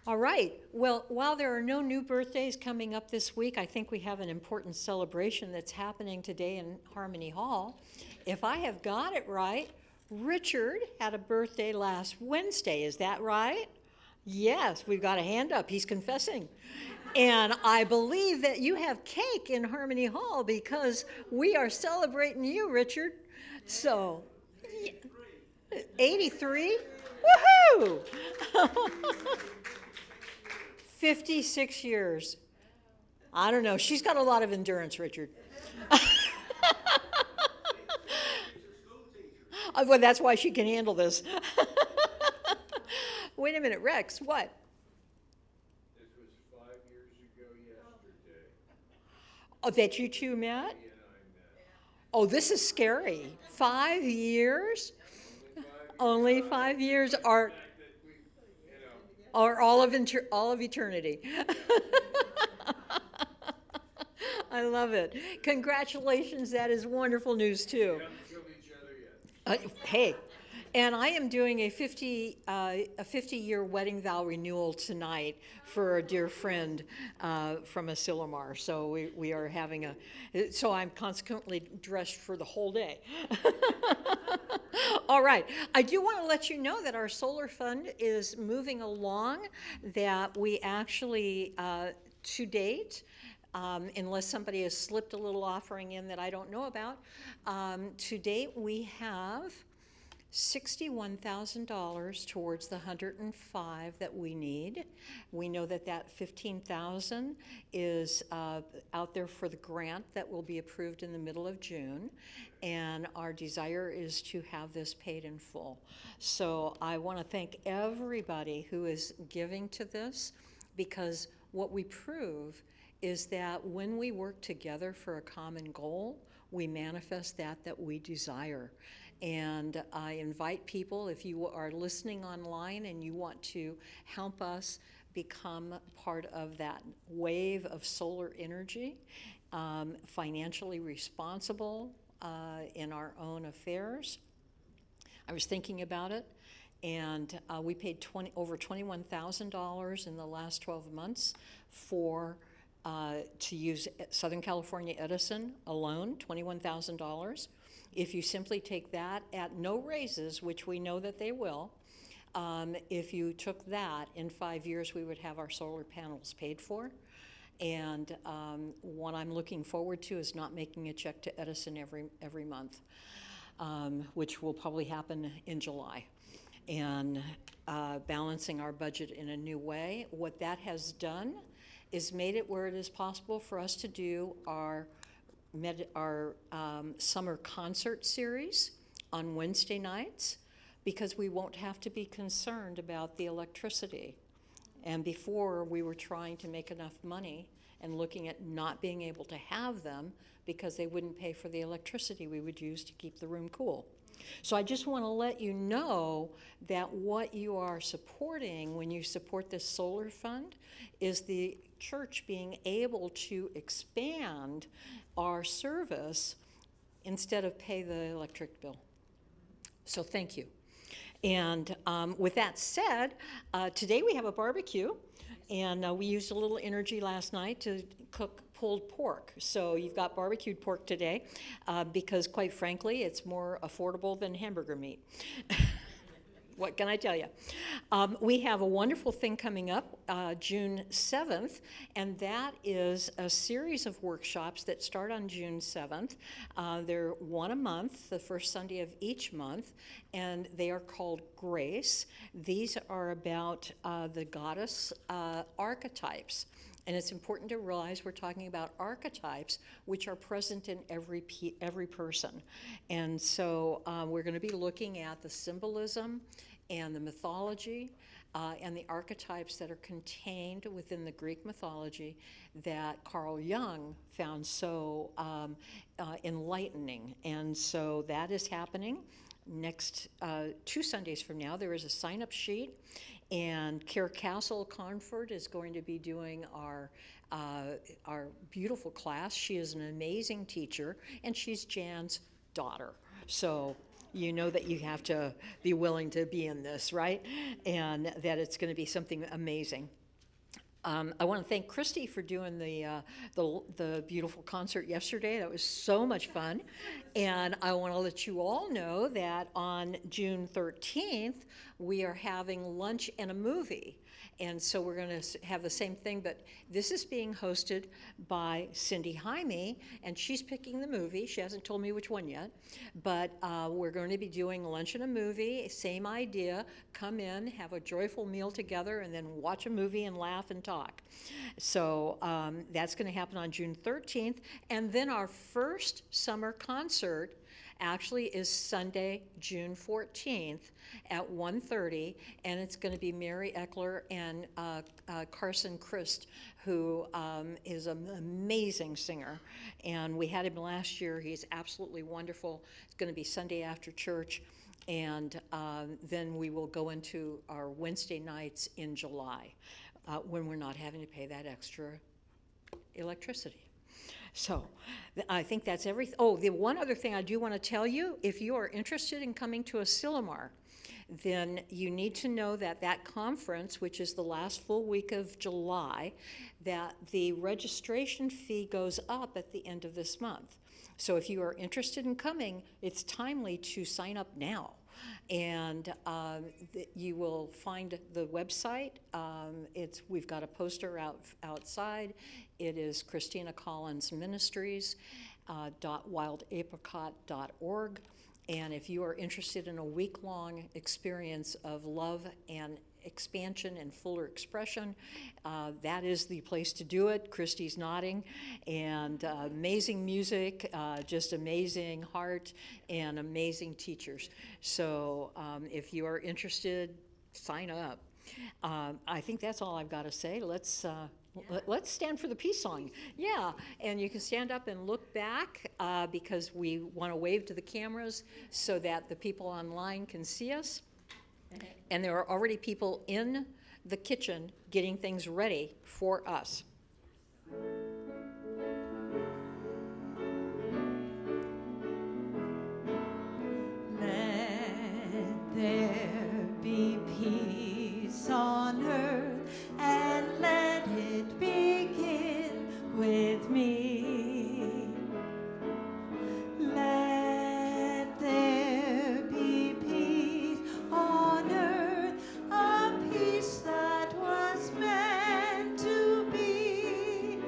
All right. Well, while there are no new birthdays coming up this week, I think we have an important celebration that's happening today in Harmony Hall. If I have got it right, Richard had a birthday last Wednesday. Is that right? Yes, we've got a hand up. He's confessing. And I believe that you have cake in Harmony Hall because we are celebrating you, Richard. So, 83? Woohoo! 56 years. I don't know. She's got a lot of endurance, Richard. Well, that's why she can handle this. Wait a minute, Rex, what? This was 5 years ago yesterday. Oh, that you two met? He and I met. Oh, this is scary. 5 years? Only 5 years are... or all of eternity. I love it. Congratulations. That is wonderful news, too. Haven't killed each other yet. Hey, and I am doing a 50-year wedding vow renewal tonight for a dear friend from Asilomar. So we are having so I'm consequently dressed for the whole day. All right. I do want to let you know that our solar fund is moving along, that we actually, to date, unless somebody has slipped a little offering in that I don't know about, to date we have $61,000 towards the 105 that we need. We know that that 15,000 is out there for the grant that will be approved in the middle of June, and our desire is to have this paid in full. So I want to thank everybody who is giving to this, because what we prove is that when we work together for a common goal, we manifest that we desire. And I invite people, if you are listening online and you want to help us become part of that wave of solar energy, financially responsible in our own affairs. I was thinking about it, and we paid over $21,000 in the last 12 months to use Southern California Edison alone, $21,000. If you simply take that at no raises, which we know that they will, if you took that, in 5 years we would have our solar panels paid for. And what I'm looking forward to is not making a check to Edison every month, which will probably happen in July, and balancing our budget in a new way. What that has done is made it where it is possible for us to do our summer concert series on Wednesday nights, because we won't have to be concerned about the electricity. And before, we were trying to make enough money and looking at not being able to have them because they wouldn't pay for the electricity we would use to keep the room cool. So I just want to let you know that what you are supporting when you support this solar fund is the church being able to expand our service instead of pay the electric bill. So thank you. And with that said, today we have a barbecue, and we used a little energy last night to cook pulled pork. So you've got barbecued pork today because, quite frankly, it's more affordable than hamburger meat. What can I tell you? We have a wonderful thing coming up June 7th, and that is a series of workshops that start on June 7th. They're one a month, the first Sunday of each month, and they are called Grace. These are about the goddess archetypes. And it's important to realize we're talking about archetypes which are present in every person. And so we're going to be looking at the symbolism and the mythology and the archetypes that are contained within the Greek mythology that Carl Jung found so enlightening. And so that is happening. Next 2 Sundays from now, there is a sign-up sheet. And Kara Castle Conford is going to be doing our beautiful class. She is an amazing teacher, and she's Jan's daughter. So you know that you have to be willing to be in this, right? And that it's going to be something amazing. I want to thank Christy for doing the beautiful concert yesterday. That was so much fun. And I want to let you all know that on June 13th, we are having lunch and a movie. And so we're going to have the same thing, but this is being hosted by Cindy Jaime, and she's picking the movie. She hasn't told me which one yet, but we're going to be doing lunch and a movie, same idea. Come in, have a joyful meal together, and then watch a movie and laugh and talk. So that's going to happen on June 13th. And then our first summer concert actually is Sunday, June 14th at 1:30, and it's going to be Mary Eckler and Carson Christ, who is an amazing singer. And we had him last year. He's absolutely wonderful. It's going to be Sunday after church, and then we will go into our Wednesday nights in July when we're not having to pay that extra electricity. So I think that's everything. Oh, the one other thing I do want to tell you, if you are interested in coming to Asilomar, then you need to know that that conference, which is the last full week of July, that the registration fee goes up at the end of this month. So if you are interested in coming, it's timely to sign up now. And you will find the website. We've got a poster outside. It is Christina Collins Ministries, wildapricot.org. And if you are interested in a week-long experience of love and expansion and fuller expression, that is the place to do it. Christy's nodding. And amazing music, just amazing heart, and amazing teachers. So if you are interested, sign up. I think that's all I've got to say. Let's stand for the peace song. Yeah, and you can stand up and look back because we want to wave to the cameras so that the people online can see us. And there are already people in the kitchen getting things ready for us. Let there be peace on earth, and let it begin with me. Let there be peace on earth, a peace that was meant to be.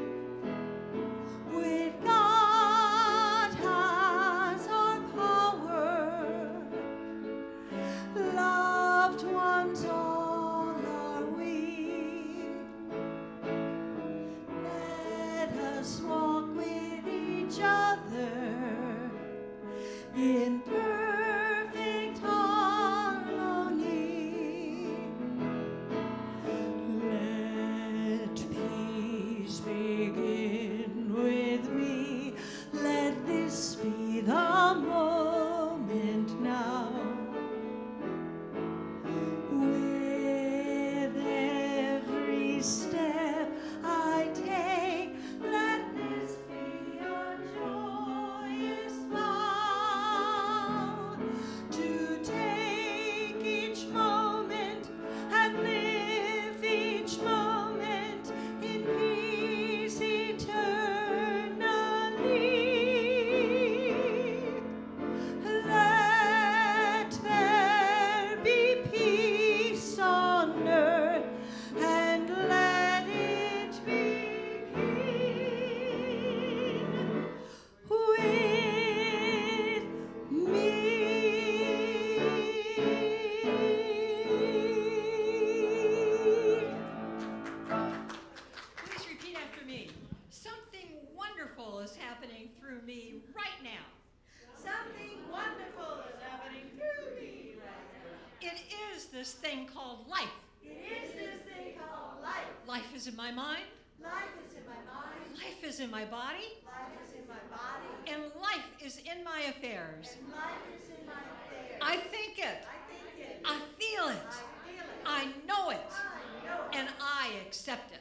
it is this thing called life. It is this thing called life. Life is in my mind. Life is in my mind. Life is in my body. Life is in my body. And life is in my affairs. And life is in my affairs. I think it. I think it. I feel it. I feel it. I know it. I know it. And I accept it.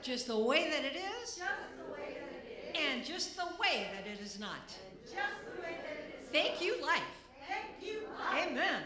Just the way that it is. Just the way that it is. And just the way that it is not. Just the way that it is. Thank you, life. Thank you, life. Amen.